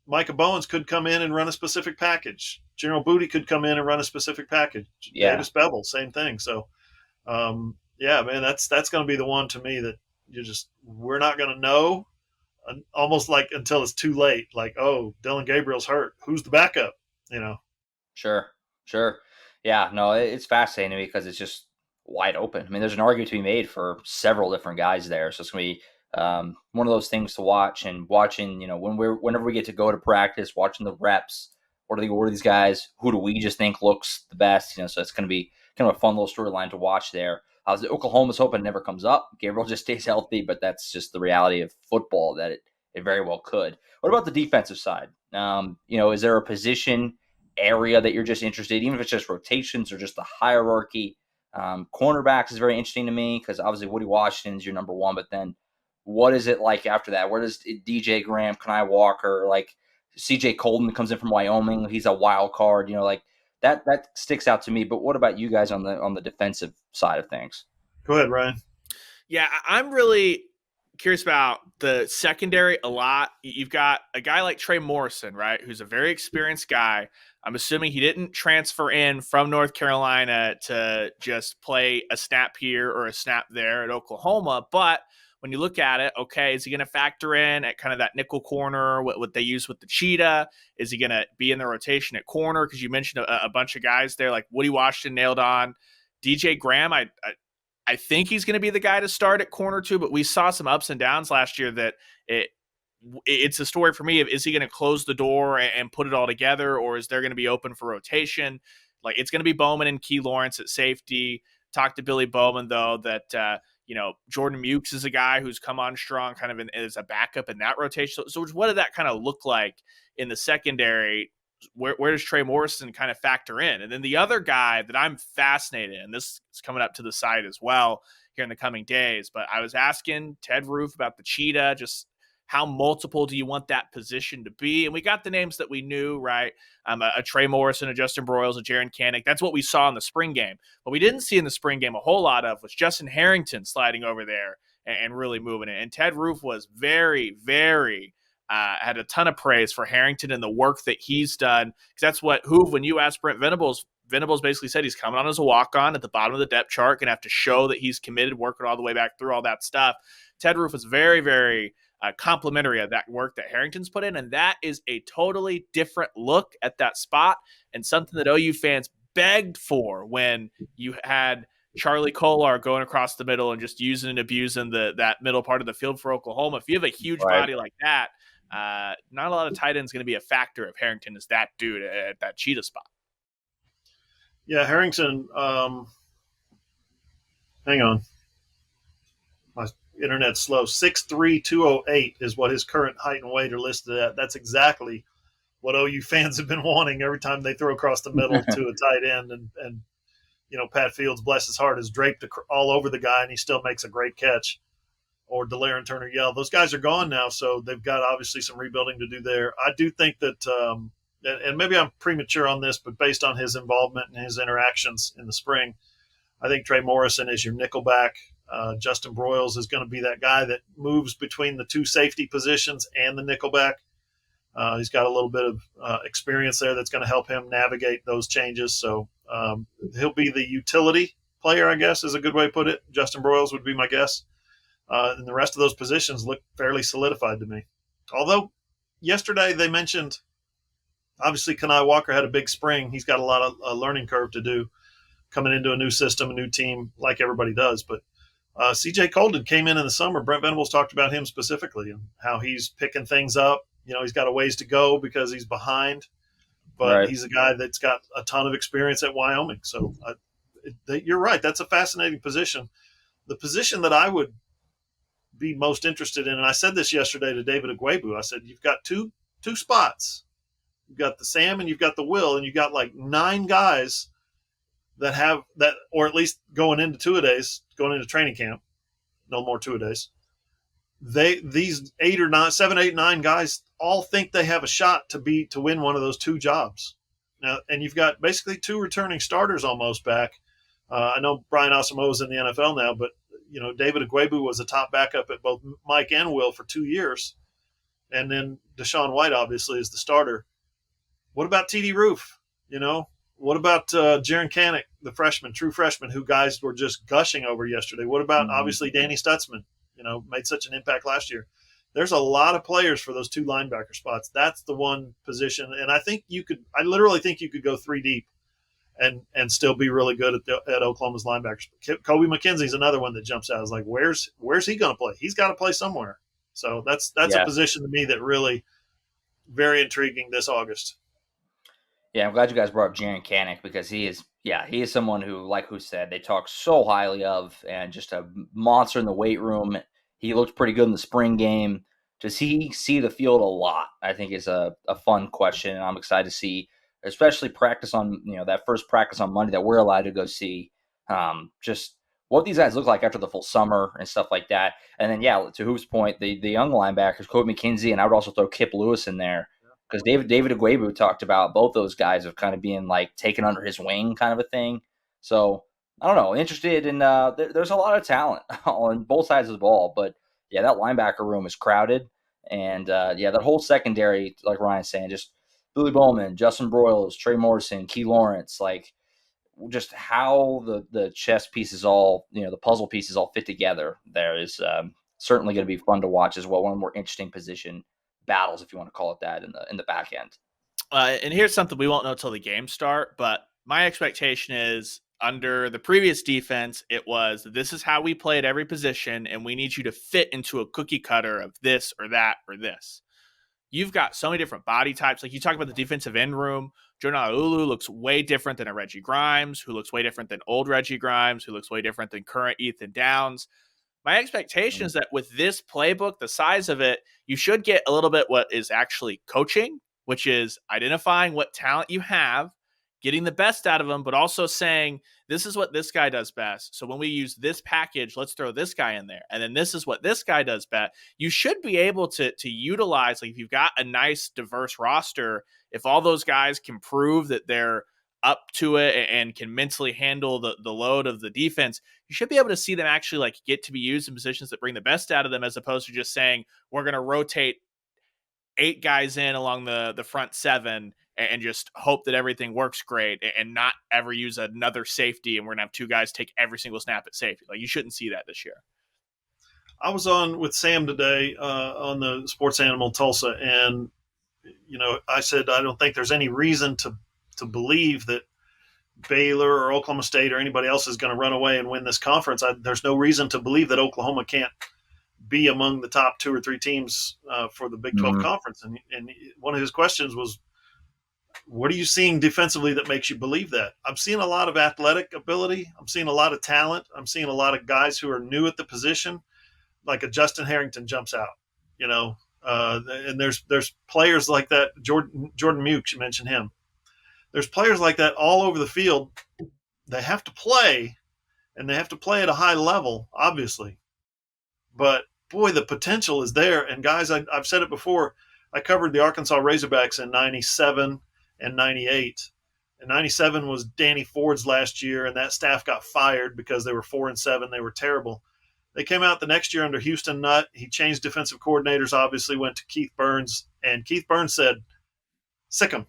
Micah Bowens could come in and run a specific package. General Booty could come in and run a specific package. Yeah. Davis Bevel, same thing. So, man, that's going to be the one to me that we're not going to know almost like until it's too late. Like, oh, Dylan Gabriel's hurt. Who's the backup? Sure. Yeah, no, it's fascinating to me because it's just wide open. I mean, there's an argument to be made for several different guys there. So it's going to be one of those things to watch, and watching, whenever we get to go to practice, watching the reps, what are these guys? Who do we just think looks the best? So it's going to be kind of a fun little storyline to watch there. Oklahoma's hoping it never comes up. Gabriel just stays healthy, but that's just the reality of football, that it very well could. What about the defensive side? Is there a position area that you're just interested in, even if it's just rotations or just the hierarchy? Cornerbacks is very interesting to me because obviously Woody Washington's your number one, but then what is it like after that? Where does DJ Graham, Kanai Walker, like CJ Colton comes in from Wyoming? He's a wild card. that sticks out to me. But what about you guys on the defensive side of things? Go ahead, Ryan. Yeah, I'm really curious about the secondary a lot. You've got a guy like Trey Morrison, right, who's a very experienced guy. I'm assuming he didn't transfer in from North Carolina to just play a snap here or a snap there at Oklahoma. But when you look at it, okay, is he going to factor in at kind of that nickel corner, what they use with the cheetah? Is he going to be in the rotation at corner? Because you mentioned a bunch of guys there, like Woody Washington nailed on. DJ Graham, I think he's going to be the guy to start at corner too, but we saw some ups and downs last year that it's a story for me of, is he going to close the door and put it all together, or is there going to be open for rotation? Like, it's going to be Bowman and Key Lawrence at safety. Talked to Billy Bowman, though, that, Jordan Mukes is a guy who's come on strong kind of as a backup in that rotation. So what did that kind of look like in the secondary? Where does Trey Morrison kind of factor in? And then the other guy that I'm fascinated in, and this is coming up to the site as well here in the coming days, but I was asking Ted Roof about the cheetah, just how multiple do you want that position to be? And we got the names that we knew, right? A Trey Morrison, a Justin Broyles, a Jaron Kanik. That's what we saw in the spring game. What we didn't see in the spring game a whole lot of was Justin Harrington sliding over there and really moving it. And Ted Roof was very, very had a ton of praise for Harrington and the work that he's done. Because that's what when you asked Brent Venables basically said he's coming on as a walk-on at the bottom of the depth chart, going to have to show that he's committed, working all the way back through all that stuff. Ted Roof was very, very complimentary of that work that Harrington's put in, and that is a totally different look at that spot and something that OU fans begged for when you had Charlie Kolar going across the middle and just using and abusing that middle part of the field for Oklahoma. If you have a huge body like that, not a lot of tight ends going to be a factor if Harrington is that dude at that cheetah spot. Yeah, Harrington. Hang on, my internet's slow. 6'3", 208 is what his current height and weight are listed at. That's exactly what OU fans have been wanting every time they throw across the middle to a tight end. And Pat Fields, bless his heart, is draped all over the guy, and he still makes a great catch. Or Delaire Turner-Yell. Those guys are gone now, so they've got obviously some rebuilding to do there. I do think that, and maybe I'm premature on this, but based on his involvement and his interactions in the spring, I think Trey Morrison is your nickelback. Justin Broyles is going to be that guy that moves between the two safety positions and the nickelback. He's got a little bit of experience there that's going to help him navigate those changes. So he'll be the utility player, I guess, is a good way to put it. Justin Broyles would be my guess. And the rest of those positions look fairly solidified to me. Although yesterday they mentioned, obviously, Kanai Walker had a big spring. He's got a lot of learning curve to do coming into a new system, a new team, like everybody does. But CJ Colden came in the summer. Brent Venables talked about him specifically and how he's picking things up. He's got a ways to go because he's behind, but He's a guy that's got a ton of experience at Wyoming. So you're right. That's a fascinating position. The position that I would be most interested in, and I said this yesterday to David Agwebu, I said, you've got two spots. You've got the Sam and you've got the Will, and you've got like 9 guys that have that, or at least going into training camp, no more two-a-days. These 8 or 9, 7, 8, 9 guys all think they have a shot to win one of those 2 jobs. Now, and you've got basically 2 returning starters almost back. I know Brian Asamoah is in the NFL now, but David Agwebu was a top backup at both Mike and Will for 2 years. And then Deshaun White obviously is the starter. What about TD Roof? What about Jaron Kanik, the true freshman, who guys were just gushing over yesterday? What about obviously Danny Stutzman, made such an impact last year? There's a lot of players for those 2 linebacker spots. That's the one position. And I literally think you could go 3 deep and still be really good at Oklahoma's linebackers. Kobe McKenzie's another one that jumps out. Is like, where's he going to play? He's got to play somewhere. So that's a position to me that really very intriguing this August. Yeah, I'm glad you guys brought up Jaron Kanik because he is someone who, like who said, they talk so highly of, and just a monster in the weight room. He looked pretty good in the spring game. Does he see the field a lot? I think is a fun question, and I'm excited to see, especially practice on, that first practice on Monday that we're allowed to go see, just what these guys look like after the full summer and stuff like that. And then, to Hoop's point, the young linebackers, Kobe McKenzie, and I would also throw Kip Lewis in there. because David Aguabu talked about both those guys of kind of being like taken under his wing kind of a thing. So I don't know, interested in there's a lot of talent on both sides of the ball, but yeah, that linebacker room is crowded, and that whole secondary, like Ryan's saying, just Billy Bowman, Justin Broyles, Trey Morrison, Key Lawrence, like just how the chess pieces all, the puzzle pieces all fit together there is certainly going to be fun to watch as well. One of the more interesting position battles, if you want to call it that, in the back end. And here's something we won't know till the games start, but my expectation is under the previous defense, it was this is how we play at every position, and we need you to fit into a cookie cutter of this or that or this. You've got so many different body types. Like you talk about the defensive end room, Jonah Ulu looks way different than a Reggie Grimes, who looks way different than old Reggie Grimes, who looks way different than current Ethan Downs. My expectation is that with this playbook, the size of it, you should get a little bit what is actually coaching, which is identifying what talent you have, getting the best out of them, but also saying, this is what this guy does best. So when we use this package, let's throw this guy in there. And then this is what this guy does best. You should be able to utilize, like if you've got a nice, diverse roster, if all those guys can prove that they're up to it and can mentally handle the load of the defense, you should be able to see them actually like get to be used in positions that bring the best out of them, as opposed to just saying, we're going to rotate 8 guys in along the front 7 and just hope that everything works great and not ever use another safety. And we're gonna have 2 guys take every single snap at safety. Like you shouldn't see that this year. I was on with Sam today on the Sports Animal Tulsa, and I said I don't think there's any reason to believe that Baylor or Oklahoma State or anybody else is going to run away and win this conference. There's no reason to believe that Oklahoma can't be among the top 2 or 3 teams for the Big 12 conference. And one of his questions was, what are you seeing defensively that makes you believe that? I'm seeing a lot of athletic ability. I'm seeing a lot of talent. I'm seeing a lot of guys who are new at the position, like a Justin Harrington jumps out, and there's players like that. Jordan Mukes, you mentioned him. There's players like that all over the field. They have to play, and they have to play at a high level, obviously. But boy, the potential is there. And guys, I've said it before. I covered the Arkansas Razorbacks in '97 and '98. And '97 was Danny Ford's last year, and that staff got fired because they were 4-7. They were terrible. They came out the next year under Houston Nutt. He changed defensive coordinators, obviously went to Keith Burns, and Keith Burns said, sick 'em.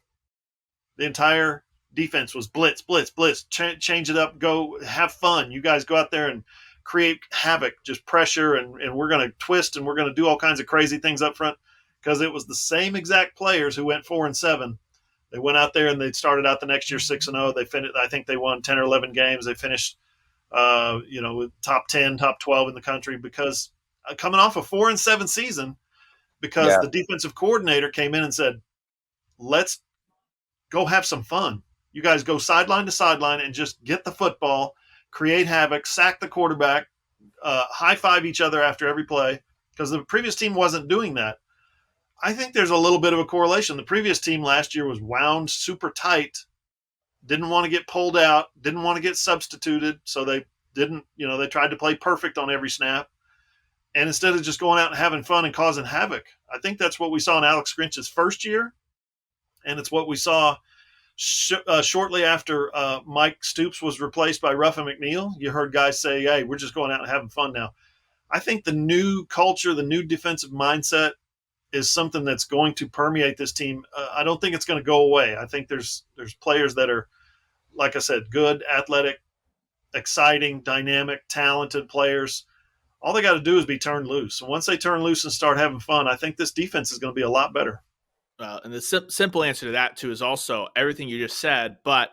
The entire defense was blitz, blitz, blitz. Change it up, go have fun. You guys go out there and create havoc, just pressure, and we're going to twist, and we're going to do all kinds of crazy things up front, because it was the same exact players who went 4-7. They went out there and they started out the next year 6-0. They finished. I think they won 10 or 11 games. They finished, top 10, top 12 in the country because coming off a 4-7 season, because the defensive coordinator came in and said, let's go have some fun. You guys go sideline to sideline and just get the football, create havoc, sack the quarterback, high five each other after every play, because the previous team wasn't doing that. I think there's a little bit of a correlation. The previous team last year was wound super tight, didn't want to get pulled out, didn't want to get substituted, so they didn't, they tried to play perfect on every snap. And instead of just going out and having fun and causing havoc, I think that's what we saw in Alex Grinch's first year, and it's what we saw shortly after Mike Stoops was replaced by Ruffin McNeil. You heard guys say, hey, we're just going out and having fun now. I think the new culture, the new defensive mindset is something that's going to permeate this team. I don't think it's going to go away. I think there's players that are, like I said, good, athletic, exciting, dynamic, talented players. All they got to do is be turned loose. And once they turn loose and start having fun, I think this defense is going to be a lot better. And the simple answer to that, too, is also everything you just said. But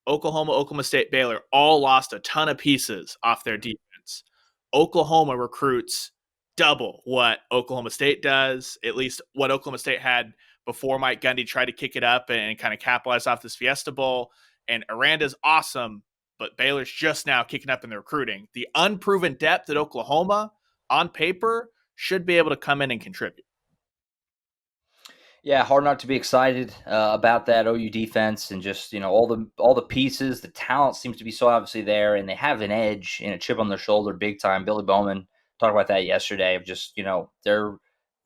Oklahoma, Oklahoma State, Baylor all lost a ton of pieces off their defense. Oklahoma recruits double what Oklahoma State does, at least what Oklahoma State had before Mike Gundy tried to kick it up and kind of capitalize off this Fiesta Bowl. And Aranda's awesome, but Baylor's just now kicking up in the recruiting. The unproven depth at Oklahoma on paper should be able to come in and contribute. Yeah, hard not to be excited about that OU defense, and just all the pieces. The talent seems to be so obviously there, and they have an edge and a chip on their shoulder big time. Billy Bowman talked about that yesterday. Of just they're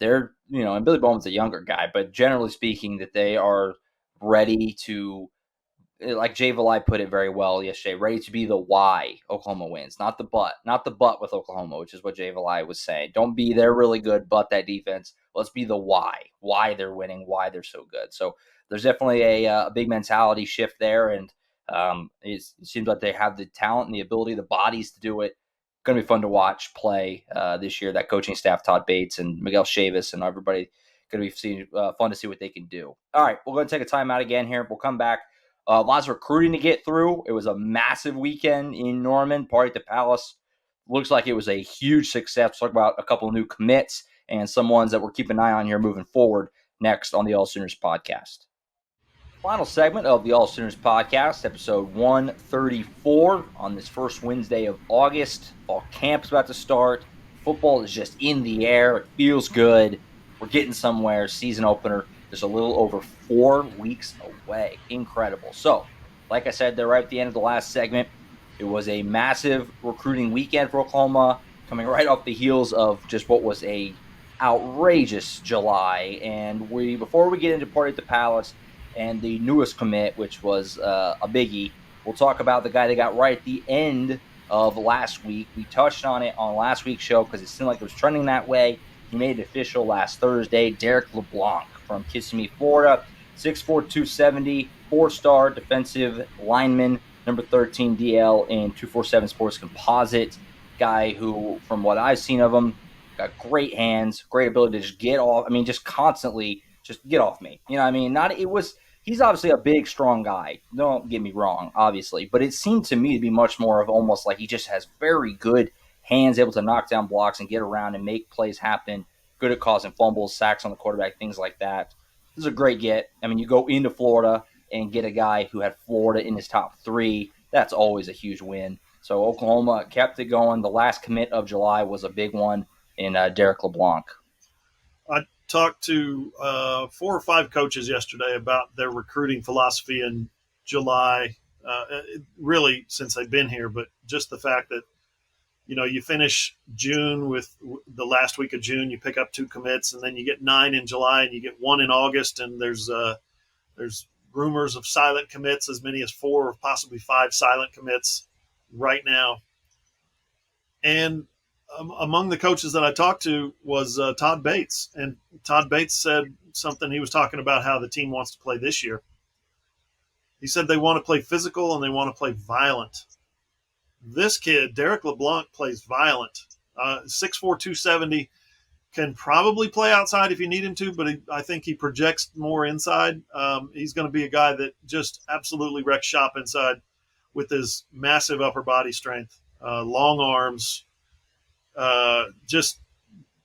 they're, and Billy Bowman's a younger guy, but generally speaking, that they are ready to, like Jay Valai put it very well yesterday, ready to be the why Oklahoma wins, not the but with Oklahoma, which is what Jay Valai was saying. Don't be they're really good, but that defense. Let's be the why they're winning, why they're so good. So there's definitely a big mentality shift there, and it seems like they have the talent and the ability, the bodies to do it. Going to be fun to watch play this year. That coaching staff, Todd Bates and Miguel Chavis and everybody, going to be fun to see what they can do. All right, we're going to take a timeout again here. We'll come back. Lots of recruiting to get through. It was a massive weekend in Norman, party at the Palace. Looks like it was a huge success. Talk about a couple of new commits and some ones that we're keeping an eye on here moving forward next on the AllSooners Podcast. Final segment of the AllSooners Podcast, episode 134 on this first Wednesday of August. Fall camp's about to start. Football is just in the air. It feels good. We're getting somewhere. Season opener is a little over 4 weeks away. Incredible. So, like I said, they're right at the end of the last segment. It was a massive recruiting weekend for Oklahoma, coming right off the heels of just what was a outrageous July. And before we get into Party at the Palace and the newest commit, which was a biggie, we'll talk about the guy that got right at the end of last week. We touched on it on last week's show because it seemed like it was trending that way. He made it official last Thursday. Derek LeBlanc from Kissimmee, Florida, 6'4", 270, 4-star defensive lineman, number 13 DL in 247 Sports Composite. Guy who, from what I've seen of him, got great hands, great ability to just get off. I mean, just constantly, just get off me. You know what I mean? He's obviously a big, strong guy. Don't get me wrong, obviously. But it seemed to me to be much more of almost like he just has very good hands, able to knock down blocks and get around and make plays happen. Good at causing fumbles, sacks on the quarterback, things like that. This is a great get. I mean, you go into Florida and get a guy who had Florida in his top 3. That's always a huge win. So Oklahoma kept it going. The last commit of July was a big one in Derek LeBlanc. I talked to 4 or 5 coaches yesterday about their recruiting philosophy in July, really since they've been here, but just the fact that, you finish June with the last week of June, you pick up 2 commits, and then you get 9 in July, and you get 1 in August, and there's rumors of silent commits, as many as 4 or possibly 5 silent commits right now. And among the coaches that I talked to was Todd Bates, and Todd Bates said something. He was talking about how the team wants to play this year. He said they want to play physical and they want to play violent. This kid, Derek LeBlanc, plays violent. 6'4", 270, can probably play outside if you need him to, but I think he projects more inside. He's going to be a guy that just absolutely wrecks shop inside with his massive upper body strength, long arms.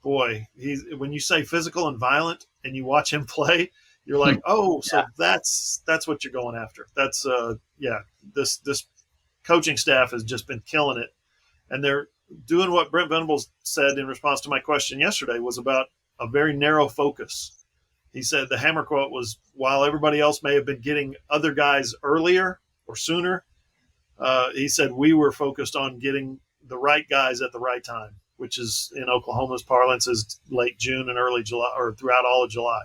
When you say physical and violent and you watch him play, you're like, so that's what you're going after. That's this coaching staff has just been killing it, and they're doing what Brent Venables said in response to my question yesterday was about a very narrow focus. He said the hammer quote was, while everybody else may have been getting other guys earlier or sooner, he said we were focused on getting the right guys at the right time, which is in Oklahoma's parlance is late June and early July, or throughout all of July.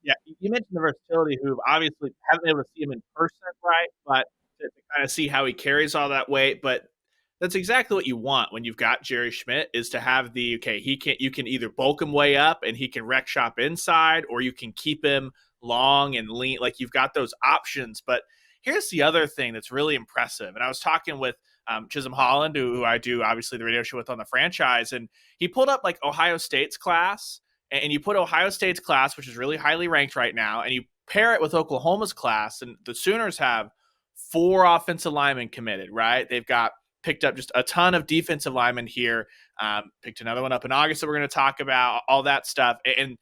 Yeah, you mentioned the versatility, who obviously haven't been able to see him in person, right? But to kind of see how he carries all that weight. But that's exactly what you want when you've got Jerry Schmidt, is to have you can either bulk him way up and he can wreck shop inside, or you can keep him long and lean. Like, you've got those options. But here's the other thing that's really impressive. And I was talking with Chisholm Holland, who I do obviously the radio show with on the franchise, and he pulled up like Ohio State's class, and you put Ohio State's class, which is really highly ranked right now, and you pair it with Oklahoma's class, and the Sooners have 4 offensive linemen committed, right? They've got picked up just a ton of defensive linemen here, picked another one up in August that we're going to talk about, all that stuff. And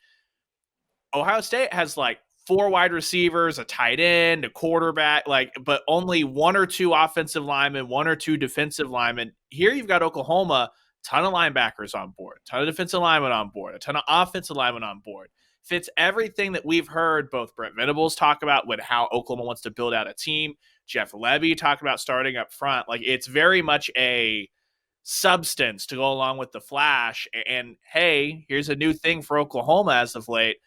Ohio State has like 4 wide receivers, a tight end, a quarterback, but only 1 or 2 offensive linemen, 1 or 2 defensive linemen. Here you've got Oklahoma, ton of linebackers on board, ton of defensive linemen on board, a ton of offensive linemen on board. Fits everything that we've heard both Brent Venables talk about with how Oklahoma wants to build out a team. Jeff Lebby talked about starting up front. Like, it's very much a substance to go along with the flash. And hey, here's a new thing for Oklahoma as of late.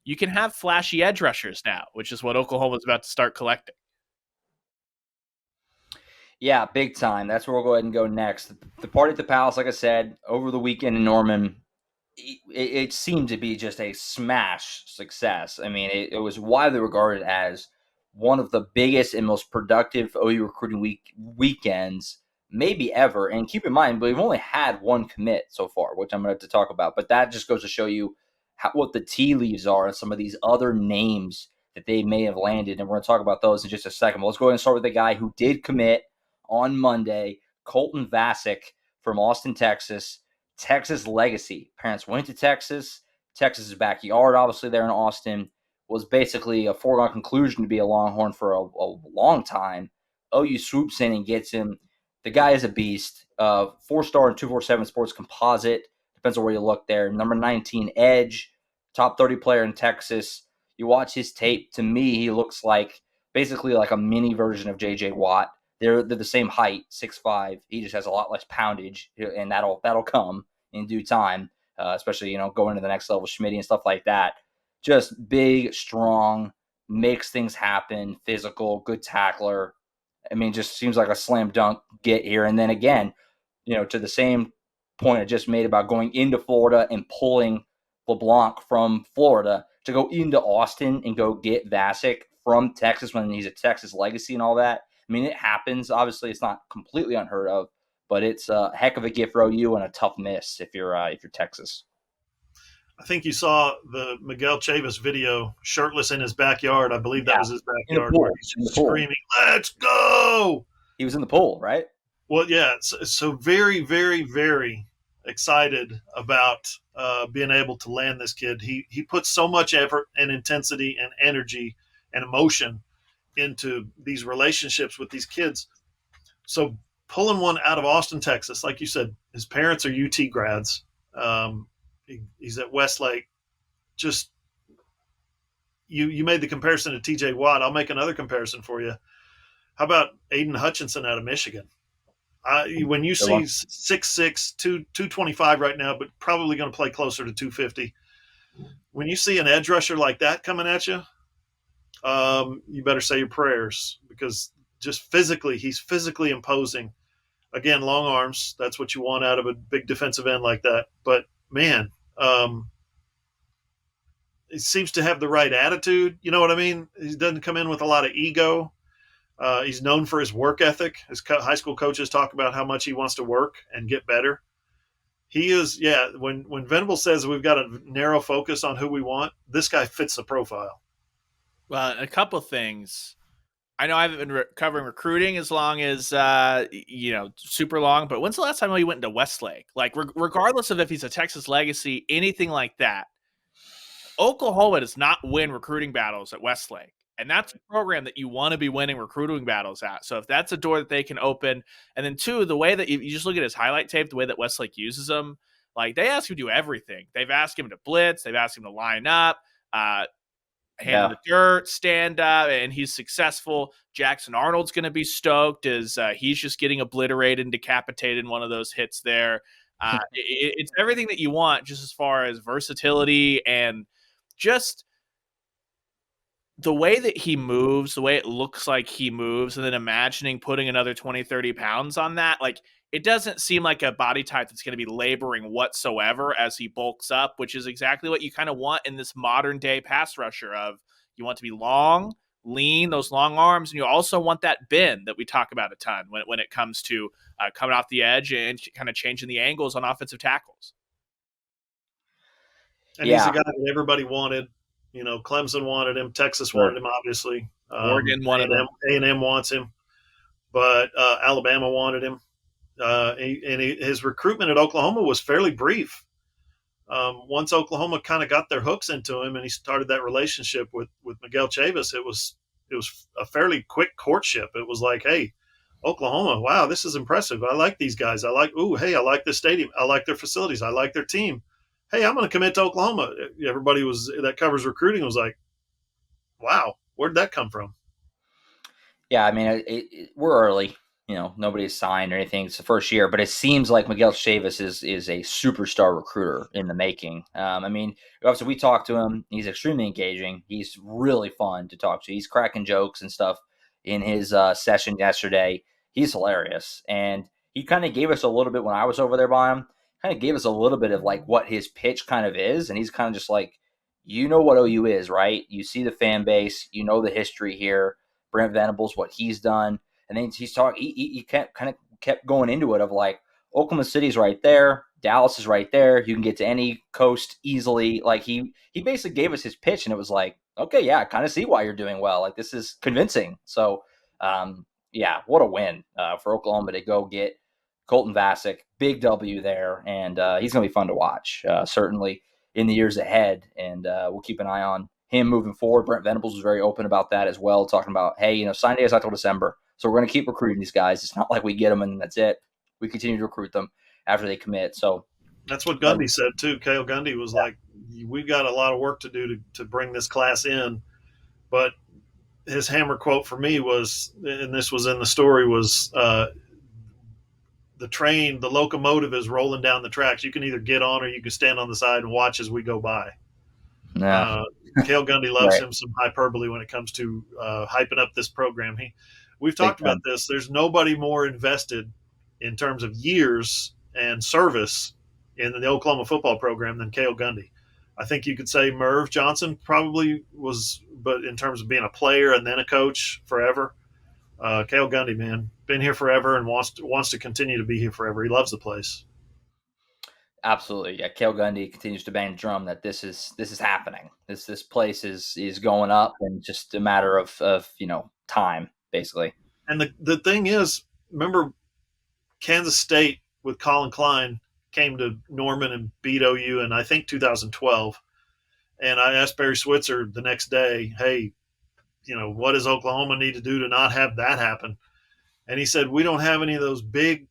You can have flashy edge rushers now, which is what Oklahoma is about to start collecting. Yeah, big time. That's where we'll go ahead and go next. The party at the Palace, like I said, over the weekend in Norman, it seemed to be just a smash success. I mean, it was widely regarded as one of the biggest and most productive OU recruiting weekends maybe ever. And keep in mind, we've only had one commit so far, which I'm going to have to talk about. But that just goes to show you what the tea leaves are and some of these other names that they may have landed. And we're going to talk about those in just a second. But let's go ahead and start with the guy who did commit on Monday, Colton Vasek from Austin, Texas. Texas legacy. Parents went to Texas. Texas's backyard, obviously, there in Austin, was basically a foregone conclusion to be a Longhorn for a long time. OU swoops in and gets him. The guy is a beast. 4-star and 247 Sports composite. Depends on where you look there. Number 19 edge, top 30 player in Texas. You watch his tape. To me, he looks like basically like a mini version of J.J. Watt. They're the same height, 6'5". He just has a lot less poundage, and that'll come in due time, especially, going to the next level, Schmitty and stuff like that. Just big, strong, makes things happen, physical, good tackler. I mean, just seems like a slam dunk get here. And then again, to the same point I just made about going into Florida and pulling LeBlanc from Florida to go into Austin and go get Vasek from Texas when he's a Texas legacy and all that. I mean, it happens. Obviously, it's not completely unheard of, but it's a heck of a gift for OU and a tough miss if you're Texas. I think you saw the Miguel Chavis video, shirtless in his backyard. I believe that was his backyard, where he's screaming, "Let's go!" He was in the pool, right? Well, yeah. So very, very, very excited about being able to land this kid. He puts so much effort and intensity and energy and emotion into these relationships with these kids. So pulling one out of Austin, Texas, like you said, his parents are UT grads. He's at Westlake. Just you made the comparison to TJ Watt. I'll make another comparison for you. How about Aiden Hutchinson out of Michigan? When you see 6'6", 225 right now, but probably going to play closer to 250. When you see an edge rusher like that coming at you, you better say your prayers, because just physically, he's physically imposing. Again, long arms. That's what you want out of a big defensive end like that. But man, he seems to have the right attitude. You know what I mean? He doesn't come in with a lot of ego. He's known for his work ethic. His high school coaches talk about how much he wants to work and get better. He is, yeah. When Venable says we've got a narrow focus on who we want, this guy fits the profile. Well, a couple things. I know I haven't been covering recruiting as long as, super long, but when's the last time he went into Westlake? Like, regardless of if he's a Texas legacy, anything like that, Oklahoma does not win recruiting battles at Westlake. And that's a program that you want to be winning recruiting battles at. So if that's a door that they can open, and then two, the way that you just look at his highlight tape, the way that Westlake uses him, like they ask him to do everything. They've asked him to blitz. They've asked him to line up, handle the dirt, stand up, and he's successful. Jackson Arnold's going to be stoked as he's just getting obliterated and decapitated in one of those hits there. It's everything that you want, just as far as versatility and just the way that he moves, the way it looks like he moves, and then imagining putting another 20, 30 pounds on that, like it doesn't seem like a body type that's going to be laboring whatsoever as he bulks up, which is exactly what you kind of want in this modern day pass rusher of you want to be long, lean, those long arms, and you also want that bend that we talk about a ton when it comes to coming off the edge and kind of changing the angles on offensive tackles. And he's a guy that everybody wanted. Clemson wanted him. Texas wanted him, obviously. Oregon wanted him. A&M wants him. But Alabama wanted him. His recruitment at Oklahoma was fairly brief. Once Oklahoma kind of got their hooks into him and he started that relationship with Miguel Chavis, it was a fairly quick courtship. It was like, hey, Oklahoma, wow, this is impressive. I like these guys. I like this stadium. I like their facilities. I like their team. Hey, I'm going to commit to Oklahoma. Everybody that covers recruiting was like, wow, where'd that come from? Yeah, I mean, we're early. nobody's signed or anything. It's the first year, but it seems like Miguel Chavis is a superstar recruiter in the making. I mean, obviously we talked to him. He's extremely engaging. He's really fun to talk to. He's cracking jokes and stuff in his session yesterday. He's hilarious, and he kind of gave us a little bit when I was over there by him. Kind of gave us a little bit of like what his pitch kind of is, and he's kind of just like, what OU is, right? You see the fan base, the history here. Brent Venables, what he's done. And then he's talking. He kind of kept going into it of like Oklahoma City's right there, Dallas is right there. You can get to any coast easily. Like he basically gave us his pitch, and it was like, okay, yeah, I kind of see why you're doing well. Like this is convincing. So, yeah, what a win for Oklahoma to go get Colton Vasek, big W there, and he's going to be fun to watch. Certainly in the years ahead, and we'll keep an eye on him moving forward. Brent Venables was very open about that as well, talking about, hey, sign day is not till December. So we're going to keep recruiting these guys. It's not like we get them and that's it. We continue to recruit them after they commit. So that's what Gundy said too. Cale Gundy was like, we've got a lot of work to do to bring this class in. But his hammer quote for me was, and this was in the story, was the train, the locomotive is rolling down the tracks. You can either get on or you can stand on the side and watch as we go by. Yeah. Cale Gundy loves him some hyperbole when it comes to hyping up this program. We've talked about this. There's nobody more invested in terms of years and service in the Oklahoma football program than Cale Gundy. I think you could say Merv Johnson probably was, but in terms of being a player and then a coach forever, Cale Gundy, man, been here forever and wants to continue to be here forever. He loves the place. Absolutely, yeah. Cale Gundy continues to bang the drum that this is happening. This place is going up, and just a matter of time, basically. And the thing is, remember Kansas State with Colin Klein came to Norman and beat OU in, I think, 2012. And I asked Barry Switzer the next day, hey, what does Oklahoma need to do to not have that happen? And he said, we don't have any of those big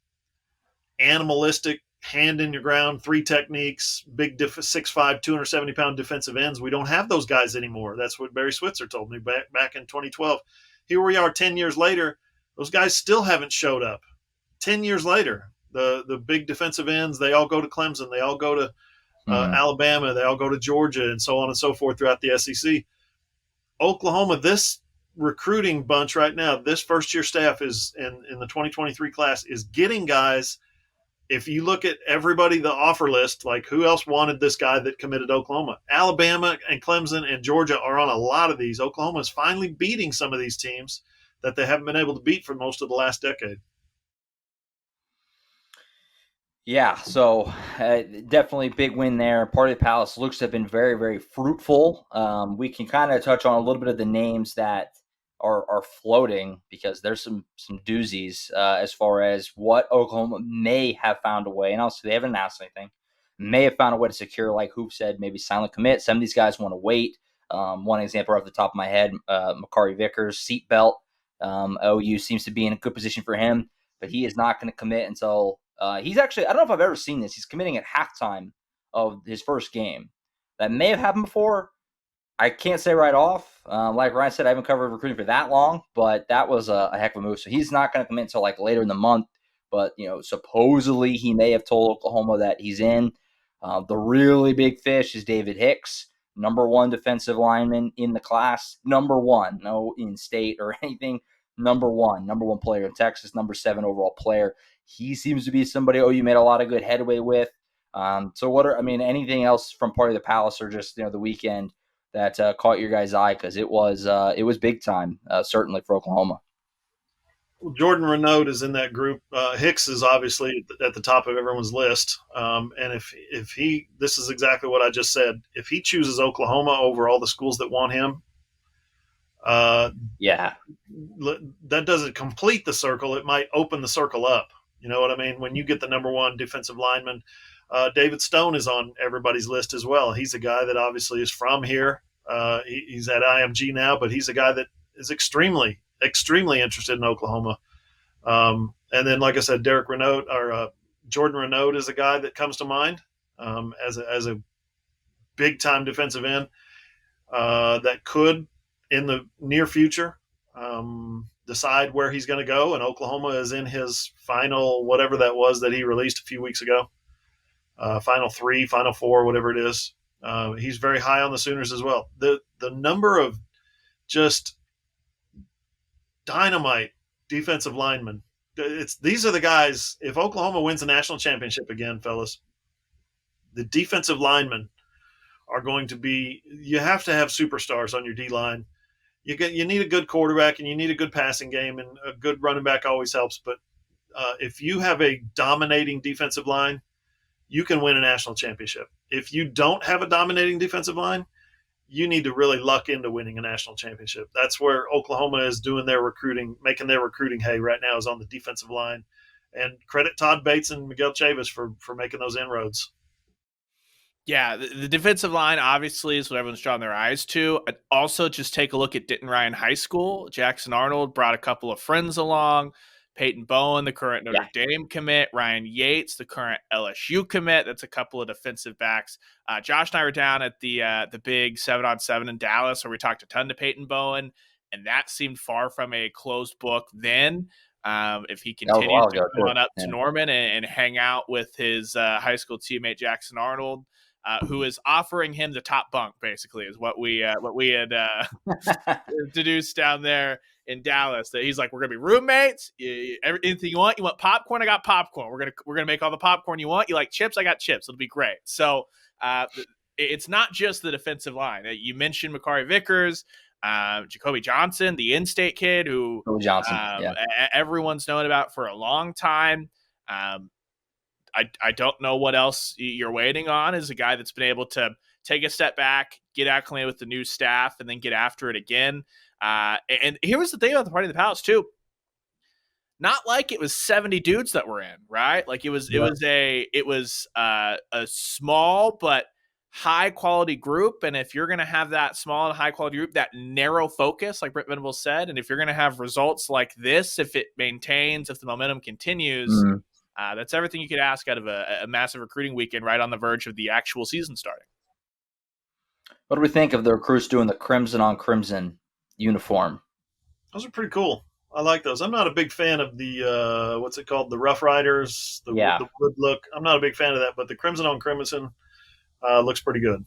animalistic hand in your ground, 3 techniques, big 6'5", 270-pound defensive ends. We don't have those guys anymore. That's what Barry Switzer told me back in 2012. Here we are 10 years later. Those guys still haven't showed up. 10 years later, the big defensive ends, they all go to Clemson. They all go to Alabama. They all go to Georgia, and so on and so forth throughout the SEC. Oklahoma, this recruiting bunch right now, this first-year staff is in the 2023 class is getting guys. If you look at everybody, the offer list, like who else wanted this guy that committed to Oklahoma? Alabama and Clemson and Georgia are on a lot of these. Oklahoma is finally beating some of these teams that they haven't been able to beat for most of the last decade. Yeah, so definitely big win there. Party of the Palace looks to have been very, very fruitful. We can kind of touch on a little bit of the names that are floating, because there's some doozies as far as what Oklahoma may have found a way. And also, they haven't announced anything. May have found a way to secure, like Hoop said, maybe silent commit. Some of these guys want to wait. One example off the top of my head, Makari Vickers, seatbelt. OU seems to be in a good position for him, but he is not going to commit until he's actually, I don't know if I've ever seen this. He's committing at halftime of his first game. That may have happened before. I can't say right off. Like Ryan said, I haven't covered recruiting for that long, but that was a heck of a move. So he's not going to commit until like later in the month. But, supposedly he may have told Oklahoma that he's in. The really big fish is David Hicks, number 1 defensive lineman in the class. Number 1, no in state or anything. Number one player in Texas, number 7 overall player. He seems to be somebody OU made a lot of good headway with. So anything else from Party of the Palace, or just, the weekend that caught your guys' eye? Because it was big time, certainly for Oklahoma. Well, Jordan Renaud is in that group. Hicks is obviously at the top of everyone's list. And if he, this is exactly what I just said. If he chooses Oklahoma over all the schools that want him, that doesn't complete the circle. It might open the circle up. You know what I mean? When you get the number 1 defensive lineman, David Stone is on everybody's list as well. He's a guy that obviously is from here. He's at IMG now, but he's a guy that is extremely, extremely interested in Oklahoma. And then, like I said, Jordan Renaud is a guy that comes to mind as a big time defensive end that could, in the near future, decide where he's going to go. And Oklahoma is in his final, whatever that was that he released a few weeks ago, final 3, final 4, whatever it is. He's very high on the Sooners as well. The number of just dynamite defensive linemen. These are the guys. If Oklahoma wins the national championship again, fellas, the defensive linemen are going to be. You have to have superstars on your D line. You need a good quarterback and you need a good passing game, and a good running back always helps. But if you have a dominating defensive line, you can win a national championship. If you don't have a dominating defensive line, you need to really luck into winning a national championship. That's where Oklahoma is doing their recruiting, making their recruiting hay right now, is on the defensive line. And credit Todd Bates and Miguel Chavis for making those inroads. Yeah, the defensive line obviously is what everyone's drawing their eyes to. Also, just take a look at Denton Ryan High School. Jackson Arnold brought a couple of friends along. Peyton Bowen, the current Notre Dame commit. Ryan Yates, the current LSU commit. That's a couple of defensive backs. Josh and I were down at the big 7-on-7 in Dallas, where we talked a ton to Peyton Bowen, and that seemed far from a closed book then. If he continues to come on up to Norman and hang out with his high school teammate Jackson Arnold, who is offering him the top bunk, basically, is what we had deduced down there in Dallas. That he's like, we're gonna be roommates. Anything you want? You want popcorn? I got popcorn. We're gonna make all the popcorn you want. You like chips? I got chips. It'll be great. So it's not just the defensive line. You mentioned Makari Vickers, Jacoby Johnson, the in-state kid who everyone's known about for a long time. I don't know what else you're waiting on, is a guy that's been able to take a step back, get acclimated with the new staff, and then get after it again. And here was the thing about the Party of the Palace too. Not like it was 70 dudes that were in, right? Like it was a small but high quality group. And if you're going to have that small and high quality group, that narrow focus, like Brent Venables said, and if you're going to have results like this, if it maintains, if the momentum continues, that's everything you could ask out of a massive recruiting weekend right on the verge of the actual season starting. What do we think of the recruits doing the crimson on crimson uniform? Those are pretty cool. I like those. I'm not a big fan of the what's it called, the Rough Riders, the wood look. I'm not a big fan of that, but the crimson on crimson looks pretty good.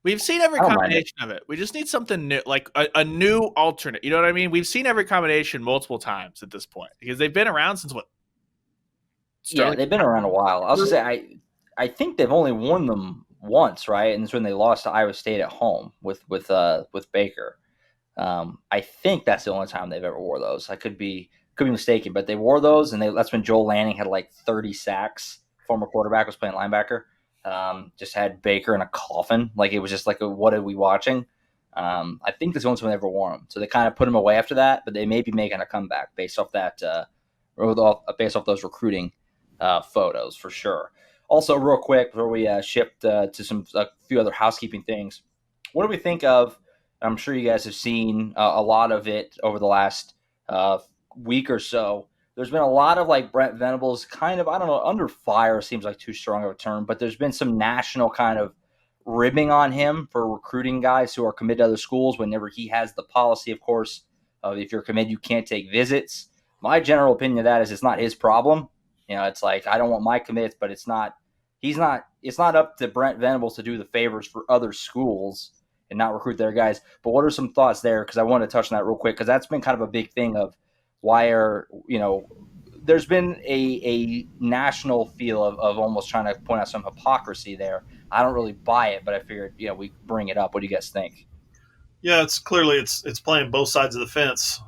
We've seen every combination of it. We just need something new, like a new alternate. You know what I mean? We've seen every combination multiple times at this point because they've been around since what? They've been around a while. I was going to say, I think they've only won them once, right? And it's when they lost to Iowa State at home with Baker. I think that's the only time they've ever wore those. I could be mistaken, but they wore those, and that's when Joel Lanning had like 30 sacks. Former quarterback was playing linebacker. Just had Baker in a coffin. Like it was just like, what are we watching? I think that's the only time they ever wore them. So they kind of put them away after that, but they may be making a comeback based off that, based off those recruiting photos for sure. Also, real quick before we shift to a few other housekeeping things, what do we think of? I'm sure you guys have seen a lot of it over the last week or so. There's been a lot of like Brent Venables kind of, I don't know, under fire seems like too strong of a term, but there's been some national kind of ribbing on him for recruiting guys who are committed to other schools whenever he has the policy, of course, of if you're committed, you can't take visits. My general opinion of that is it's not his problem. You know, it's like, I don't want my commits, but it's not up to Brent Venables to do the favors for other schools and not recruit their guys. But what are some thoughts there? Because I want to touch on that real quick, because that's been kind of a big thing of why there's been a national feel of almost trying to point out some hypocrisy there. I don't really buy it, but I figured, we bring it up. What do you guys think? Yeah, it's clearly it's playing both sides of the fence.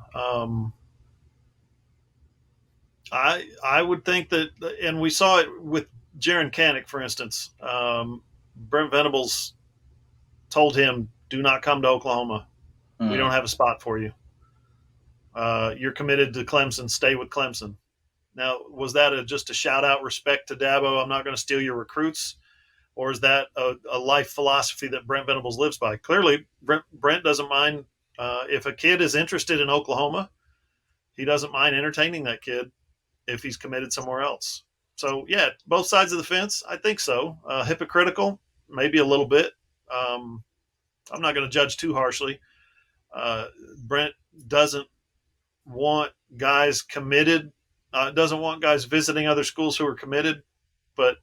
I would think that, and we saw it with Jaron Canick, for instance. Brent Venables told him, do not come to Oklahoma. We don't have a spot for you. You're committed to Clemson. Stay with Clemson. Now, was that just a shout-out respect to Dabo? I'm not going to steal your recruits? Or is that a life philosophy that Brent Venables lives by? Clearly, Brent doesn't mind. If a kid is interested in Oklahoma, he doesn't mind entertaining that kid if he's committed somewhere else. So, yeah, both sides of the fence, I think so. Hypocritical, maybe a little bit. I'm not going to judge too harshly. Brent doesn't want guys committed, doesn't want guys visiting other schools who are committed, but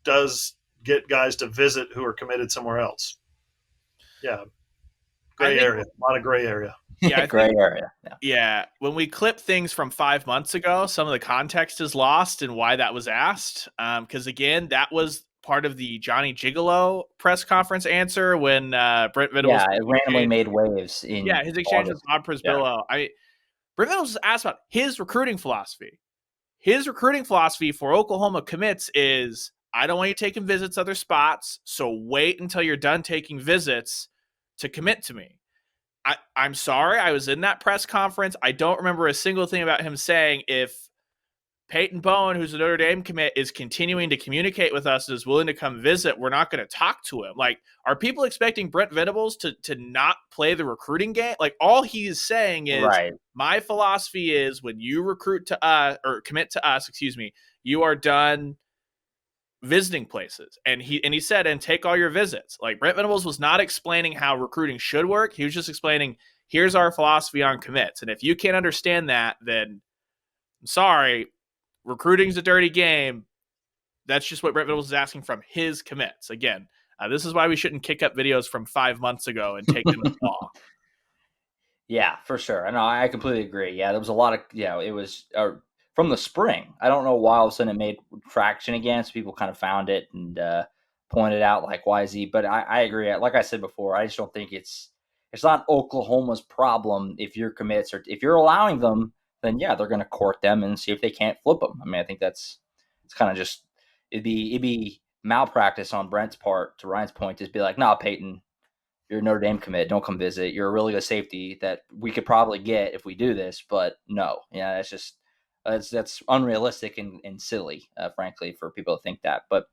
does get guys to visit who are committed somewhere else. Yeah. Gray area. A lot of gray area. Yeah, gray area. Yeah. When we clip things from 5 months ago, some of the context is lost and why that was asked. Because again, that was part of the Johnny Gigolo press conference answer when Brent Venables. Yeah, it randomly made waves in. Yeah, his exchange August. with Bob Prisbillo. Yeah. Brent Venables was asked about his recruiting philosophy. His recruiting philosophy for Oklahoma commits is, I don't want you taking visits other spots, so wait until you're done taking visits to commit to me. I'm sorry, I was in that press conference. I don't remember a single thing about him saying if Peyton Bowen, who's a Notre Dame commit, is continuing to communicate with us and is willing to come visit, we're not going to talk to him. Like, are people expecting Brent Venables to not play the recruiting game? Like, all he is saying is, right, my philosophy is when you recruit to us or commit to us, you are done visiting places. And he said, and take all your visits. Like, Brent Venables was not explaining how recruiting should work. He was just explaining, here's our philosophy on commits. And if you can't understand that, then I'm sorry, recruiting's a dirty game. That's just what Brent Venables is asking from his commits. Again, this is why we shouldn't kick up videos from 5 months ago and take them as law. Yeah, for sure. I completely agree. Yeah, there was a lot of, it was from the spring. I don't know why all of a sudden it made traction again. So people kind of found it and pointed out like, why is he? But I agree. Like I said before, I just don't think it's not Oklahoma's problem if your commits or if you're allowing them, then yeah, they're going to court them and see if they can't flip them. I mean, I think it's kind of just, it'd be malpractice on Brent's part, to Ryan's point, to be like, nah, Peyton, you're a Notre Dame commit, don't come visit. You're a really good safety that we could probably get if we do this, but no. Yeah, that's just, that's unrealistic and silly, frankly, for people to think that. But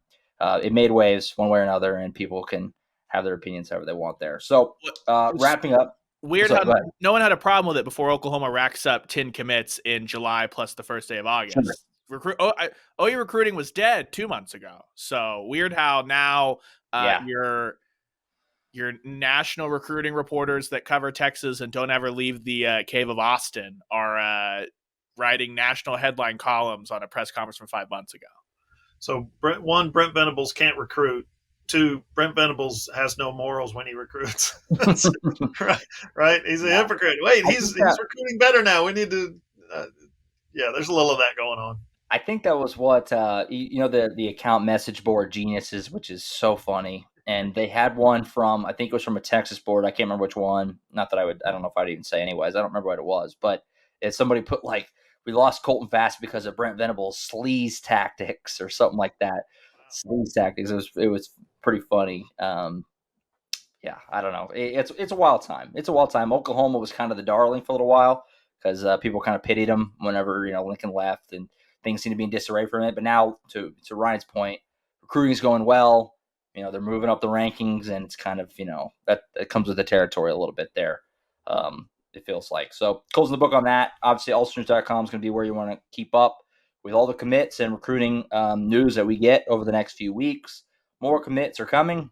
it made waves one way or another, and people can have their opinions however they want there. So wrapping up. Weird how no one had a problem with it before Oklahoma racks up 10 commits in July plus the first day of August. Sure. OU recruiting was dead 2 months ago. So weird how now your national recruiting reporters that cover Texas and don't ever leave the cave of Austin are writing national headline columns on a press conference from 5 months ago. So Brent Venables can't recruit. 2, Brent Venables has no morals when he recruits. right? He's a hypocrite. Wait, he's recruiting better now. We need to. There's a little of that going on. I think that was what the account message board geniuses, which is so funny. And they had one from, I think it was from a Texas board. I can't remember which one. Not that I don't know if I'd even say anyways. I don't remember what it was. But if somebody put like, we lost Colton Fast because of Brent Venables' sleaze tactics or something like that. Sleaze tactics. It was pretty funny. I don't know. It's a wild time. It's a wild time. Oklahoma was kind of the darling for a little while because people kind of pitied him whenever Lincoln left and things seem to be in disarray for a minute. But now, to Ryan's point, recruiting is going well. They're moving up the rankings, and it's kind of that comes with the territory a little bit there. It feels like. So closing the book on that. Obviously, AllSooners.com is going to be where you want to keep up with all the commits and recruiting news that we get over the next few weeks. More commits are coming,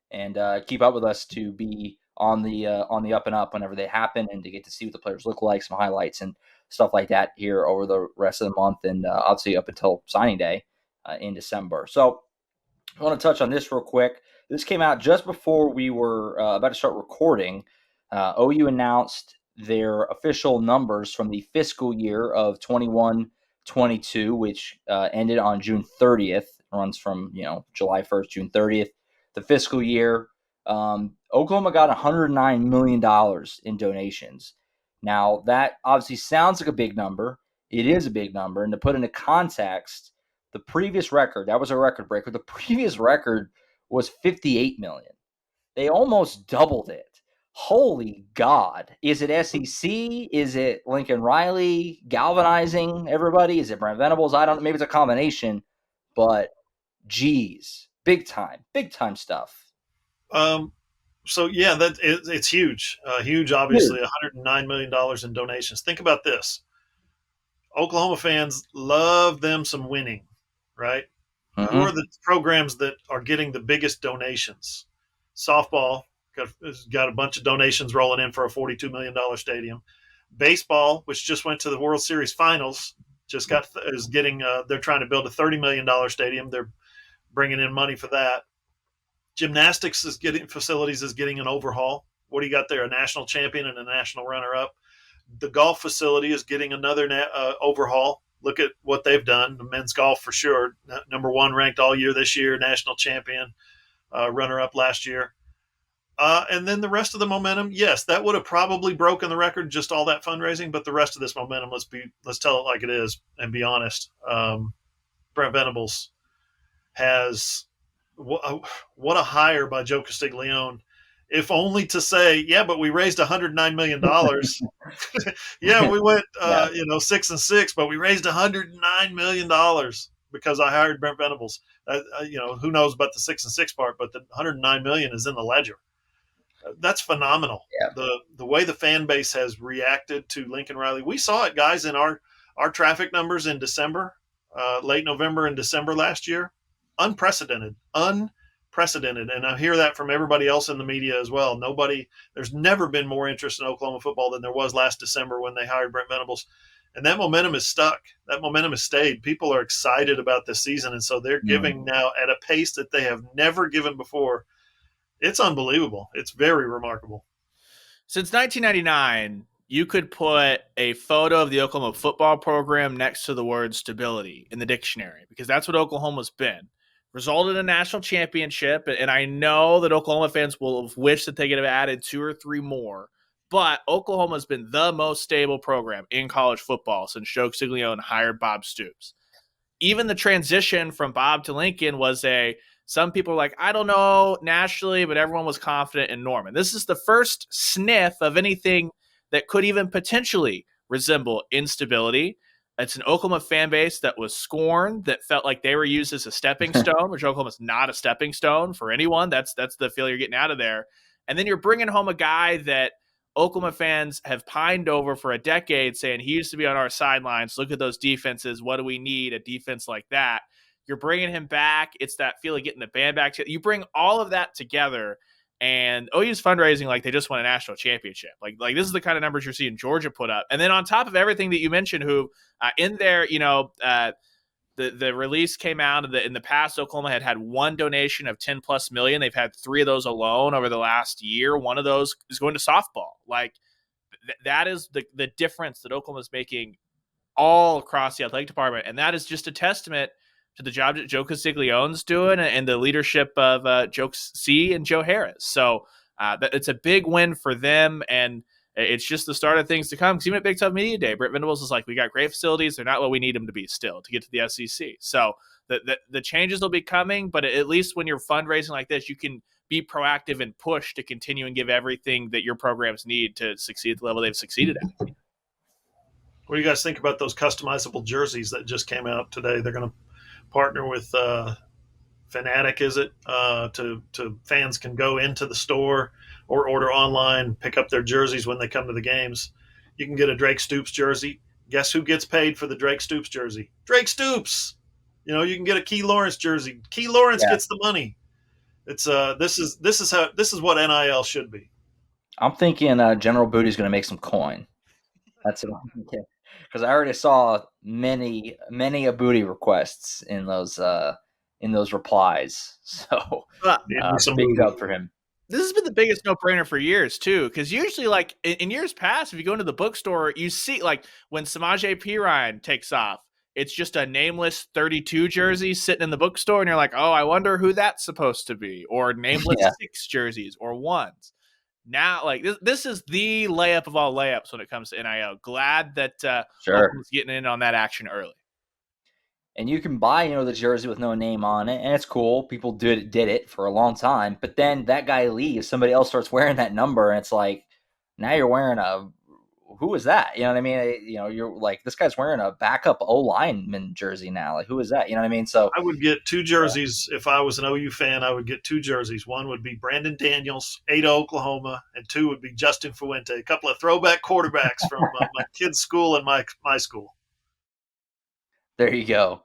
and keep up with us to be on the up and up whenever they happen, and to get to see what the players look like, some highlights and stuff like that here over the rest of the month, and obviously up until signing day in December. So I want to touch on this real quick. This came out just before we were about to start recording. OU announced their official numbers from the fiscal year of 21-22, which ended on June 30th, runs from July 1st, June 30th. The fiscal year, Oklahoma got $109 million in donations. Now, that obviously sounds like a big number. It is a big number. And to put into context, the previous record, that was a record breaker. The previous record was $58 million. They almost doubled it. Holy God. Is it SEC? Is it Lincoln Riley galvanizing everybody? Is it Brent Venables? I don't know. Maybe it's a combination. But, geez, big time stuff. So, yeah, it's huge. Huge, obviously, $109 million in donations. Think about this. Oklahoma fans love them some winning, right? Mm-hmm. Who are the programs that are getting the biggest donations? Softball got a bunch of donations rolling in for a $42 million stadium. Baseball, which just went to the World Series finals, is getting. They're trying to build a $30 million stadium. They're bringing in money for that. Gymnastics is getting an overhaul. What do you got there? A national champion and a national runner-up. The golf facility is getting another overhaul. Look at what they've done. The men's golf for sure, number one ranked all year this year, national champion, runner-up last year. And then the rest of the momentum, yes, that would have probably broken the record, just all that fundraising. But the rest of this momentum, let's tell it like it is and be honest. Brent Venables has what a hire by Joe Castiglione. If only to say, yeah, but we raised $109 million. Yeah, we went 6-6, but we raised $109 million because I hired Brent Venables. Who knows about the 6-6 part, but the $109 million is in the ledger. That's phenomenal. Yeah. The way the fan base has reacted to Lincoln Riley. We saw it, guys, in our traffic numbers in December, late November and December last year. Unprecedented. And I hear that from everybody else in the media as well. There's never been more interest in Oklahoma football than there was last December when they hired Brent Venables. And that momentum is stuck. That momentum has stayed. People are excited about this season. And so they're giving now at a pace that they have never given before. It's unbelievable. It's very remarkable. Since 1999, you could put a photo of the Oklahoma football program next to the word stability in the dictionary, because that's what Oklahoma's been. Resulted in a national championship, and I know that Oklahoma fans will have wished that they could have added 2 or 3 more, but Oklahoma's been the most stable program in college football since Joe Castiglione hired Bob Stoops. Even the transition from Bob to Lincoln was some people were like, I don't know nationally, but everyone was confident in Norman. This is the first sniff of anything that could even potentially resemble instability. It's an Oklahoma fan base that was scorned, that felt like they were used as a stepping stone, which Oklahoma's not a stepping stone for anyone. That's the feel you're getting out of there. And then you're bringing home a guy that Oklahoma fans have pined over for a decade, saying he used to be on our sidelines. Look at those defenses. What do we need? A defense like that. You're bringing him back. It's that feel of getting the band back together. You bring all of that together, and OU's fundraising like they just won a national championship. Like this is the kind of numbers you're seeing Georgia put up. And then on top of everything that you mentioned, who in there, the release came out in the past. Oklahoma had one donation of $10+ million. They've had 3 of those alone over the last year. One of those is going to softball. Like that is the difference that Oklahoma's making all across the athletic department, and that is just a testament to the job that Joe Castiglione's doing and the leadership of Joe C. and Joe Harris. So it's a big win for them, and it's just the start of things to come. Because even at Big 12 Media Day, Brent Venables is like, we got great facilities. They're not what we need them to be still to get to the SEC. So the changes will be coming, but at least when you're fundraising like this, you can be proactive and push to continue and give everything that your programs need to succeed at the level they've succeeded at. What do you guys think about those customizable jerseys that just came out today? They're going to partner with Fanatic, is it? To fans can go into the store or order online, pick up their jerseys when they come to the games. You can get a Drake Stoops jersey. Guess who gets paid for the Drake Stoops jersey? Drake Stoops. You can get a Key Lawrence jersey. Key Lawrence gets the money. It's this is what NIL should be. I'm thinking General Booty's going to make some coin. That's what I'm thinking. Because I already saw many a booty requests in those replies. So big up for him. This has been the biggest no-brainer for years too, because usually, like in years past, if you go into the bookstore, you see like when Samaje Perine takes off, it's just a nameless 32 jersey sitting in the bookstore, and you're like, oh, I wonder who that's supposed to be, or nameless 6 jerseys or 1s. Now, like this is the layup of all layups when it comes to NIL. Glad that Oklahoma's getting in on that action early. And you can buy, the jersey with no name on it, and it's cool. People did it for a long time, but then that guy leaves, somebody else starts wearing that number, and it's like, now you're wearing who is that? You know what I mean? You're like, this guy's wearing a backup O-lineman jersey now. Like, who is that? You know what I mean? So I would get 2 jerseys. If I was an OU fan, I would get 2 jerseys. One would be Brandon Daniels, Ada, Oklahoma, and 2 would be Justin Fuente, a couple of throwback quarterbacks from my kid's school and my school. There you go.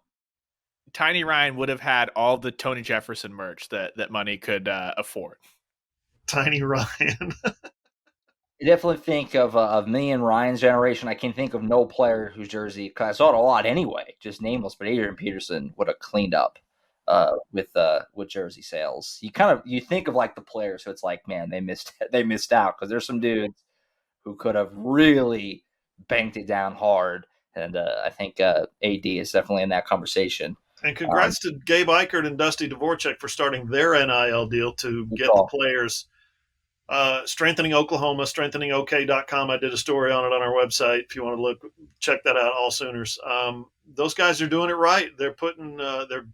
Tiny Ryan would have had all the Tony Jefferson merch that money could afford. Tiny Ryan. I definitely think of me and Ryan's generation. I can think of no player whose jersey, because I saw it a lot anyway, just nameless, but Adrian Peterson would have cleaned up with jersey sales. You think of like the players, so it's like, man, they missed out, because there's some dudes who could have really banked it down hard, and I think AD is definitely in that conversation. And congrats to Gabe Eichert and Dusty Dvorak for starting their NIL deal to get the players. Strengthening Oklahoma, strengtheningok.com. I did a story on it on our website. If you want to look, check that out. AllSooners. Those guys are doing it right. They're putting, they're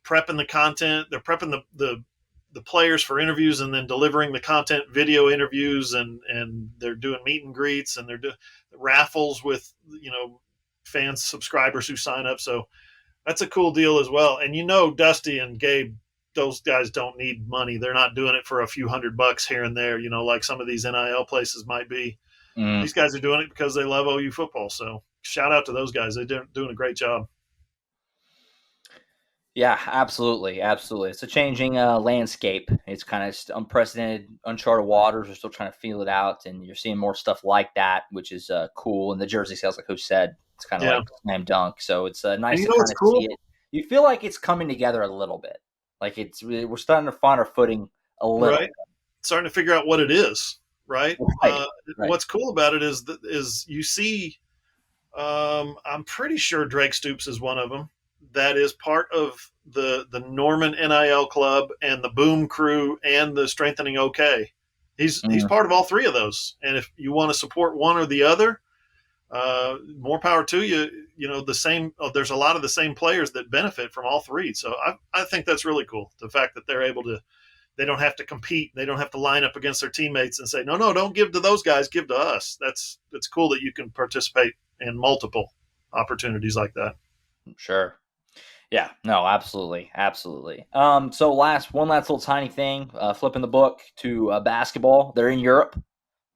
prepping the content. They're prepping the players for interviews, and then delivering the content, video interviews, and they're doing meet and greets, and they're doing raffles with fans, subscribers who sign up. So that's a cool deal as well. And Dusty and Gabe, those guys don't need money. They're not doing it for a few $100 here and there, like some of these NIL places might be. These guys are doing it because they love OU football. So shout out to those guys. They're doing a great job. Yeah, absolutely. Absolutely. It's a changing landscape. It's kind of unprecedented, uncharted waters. We're still trying to feel it out, and you're seeing more stuff like that, which is cool. And the jersey sales, like who said, it's kind of like slam dunk. So it's nice to kind of see it. You feel like it's coming together a little bit. Like we're starting to find our footing a little. Right. Starting to figure out what it is. Right. Right. What's cool about it is you see. I'm pretty sure Drake Stoops is one of them. That is part of the Norman NIL Club and the Boom Crew and the Strengthening OK. He's part of all three of those. And if you want to support one or the other, more power to you. There's a lot of the same players that benefit from all three. So I think that's really cool. The fact that they're able to, they don't have to compete. They don't have to line up against their teammates and say, no, don't give to those guys, give to us. It's cool that you can participate in multiple opportunities like that. Sure. Yeah, no, absolutely. Absolutely. So one last little tiny thing, flipping the book to basketball. They're in Europe.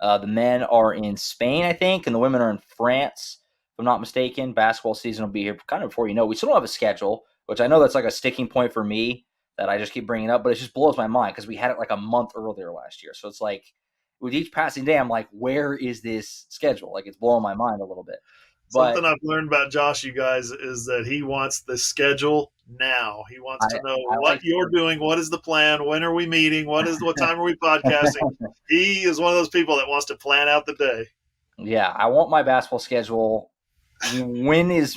The men are in Spain, I think, and the women are in France, if I'm not mistaken. Basketball season will be here kind of before you know. We still don't have a schedule, which I know that's like a sticking point for me that I just keep bringing up, but it just blows my mind because we had it like a month earlier last year. So it's like with each passing day, I'm like, where is this schedule? Like, it's blowing my mind a little bit. Something I've learned about Josh, you guys, is that he wants the schedule now. He wants to know what you're doing. What is the plan? When are we meeting? What time are we podcasting? He is one of those people that wants to plan out the day. Yeah, I want my basketball schedule. When is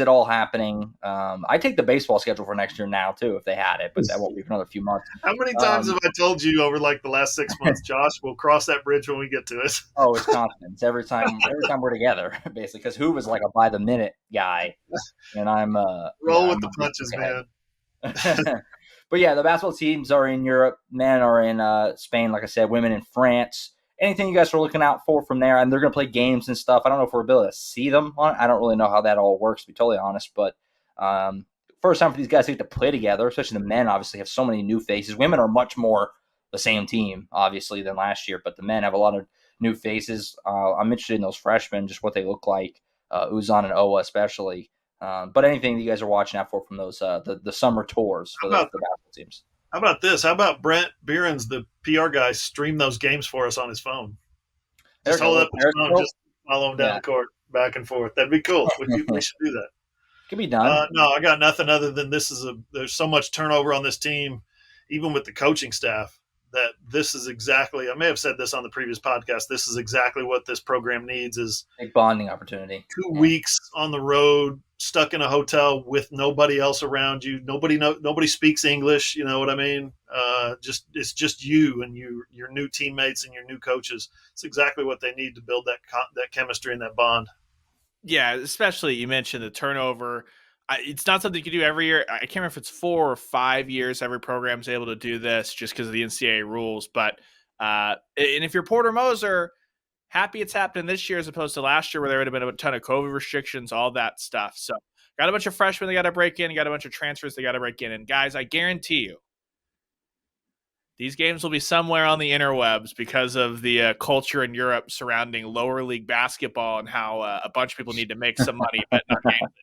it all happening? I take the baseball schedule for next year now too, if they had it, but that won't be for another few months. How many times have I told you over like the last 6 months, Josh? We'll cross that bridge when we get to it. Oh, it's constant. It's every time we're together, basically, because Hoover's like a by the minute guy, and I'm roll with the punches, man. But yeah, the basketball teams are in Europe. Men are in Spain, like I said. Women in France. Anything you guys are looking out for from there? And they're going to play games and stuff. I don't know if we're able to see them on it. I don't really know how that all works, to be totally honest. But first time for these guys to get to play together, especially the men obviously have so many new faces. Women are much more the same team, obviously, than last year. But the men have a lot of new faces. I'm interested in those freshmen, just what they look like, Uzan and Owa especially. But anything that you guys are watching out for from those the summer tours for the basketball teams. How about this? How about Brent Behrens, the PR guy, stream those games for us on his phone? Just hold up his phone, just follow him down the court, back and forth. That'd be cool. We should do that. Could be done. No, I got nothing other than there's so much turnover on this team, even with the coaching staff, that this is exactly, I may have said this on the previous podcast, this is exactly what this program needs is big bonding opportunity. 2 weeks on the road, stuck in a hotel with nobody else around you. Nobody speaks English. You know what I mean? It's just you and your new teammates and your new coaches. It's exactly what they need to build that chemistry and that bond. Yeah, especially you mentioned the turnover. It's not something you can do every year. I can't remember if it's 4 or 5 years every program's able to do this just because of the NCAA rules. But and if you're Porter Moser, happy it's happening this year as opposed to last year where there would have been a ton of COVID restrictions, all that stuff. So got a bunch of freshmen they got to break in, got a bunch of transfers they got to break in. And guys, I guarantee you, these games will be somewhere on the interwebs because of the culture in Europe surrounding lower league basketball and how a bunch of people need to make some money, but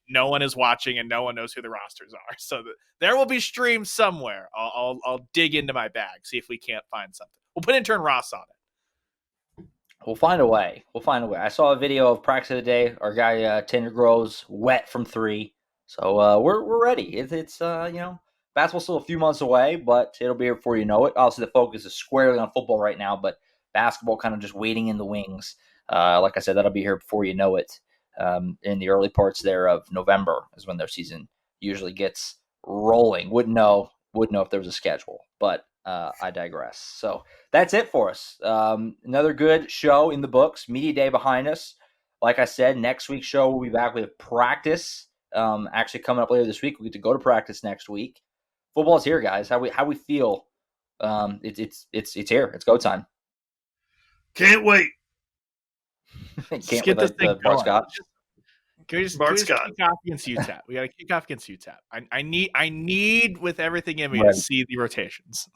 no one is watching and no one knows who the rosters are. So there will be streams somewhere. I'll dig into my bag, see if we can't find something. We'll put intern Ross on it. We'll find a way. We'll find a way. I saw a video of practice of the day. Our guy Tinder grows wet from 3, so we're ready. It's basketball's still a few months away, but it'll be here before you know it. Obviously, the focus is squarely on football right now, but basketball kind of just waiting in the wings. Like I said, that'll be here before you know it. In the early parts there of November is when their season usually gets rolling. Wouldn't know if there was a schedule, but I digress. So that's it for us. Another good show in the books. Media day behind us. Like I said, next week's show we'll be back with practice. Actually coming up later this week. We get to go to practice next week. Football's here, guys. How we feel? It's here. It's go time. Can't wait. Can't get this thing Bart Scott. Can we just kick off against UTEP? We got to kick off against UTEP. I need with everything in me to see the rotations.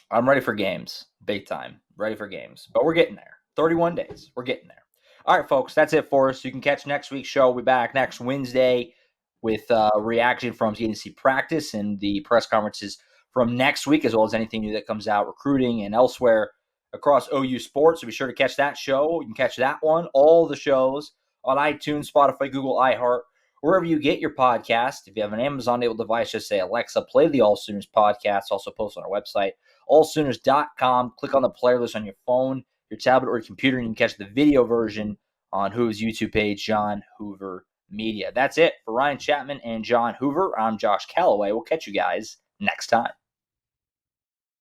I'm ready for games, big time. Ready for games, but we're getting there. 31 days, we're getting there. All right, folks, that's it for us. You can catch next week's show. We'll be back next Wednesday with reaction from TNC practice and the press conferences from next week, as well as anything new that comes out, recruiting and elsewhere across OU sports. So be sure to catch that show. You can catch that one, all the shows on iTunes, Spotify, Google, iHeart, wherever you get your podcast. If you have an Amazon-enabled device, just say, Alexa, play the AllSooners podcast. Also post on our website, allsooners.com. Click on the playlist on your phone, your tablet, or your computer, and you can catch the video version on Hoover's YouTube page, John Hoover Media. That's it for Ryan Chapman and John Hoover. I'm Josh Callaway. We'll catch you guys next time.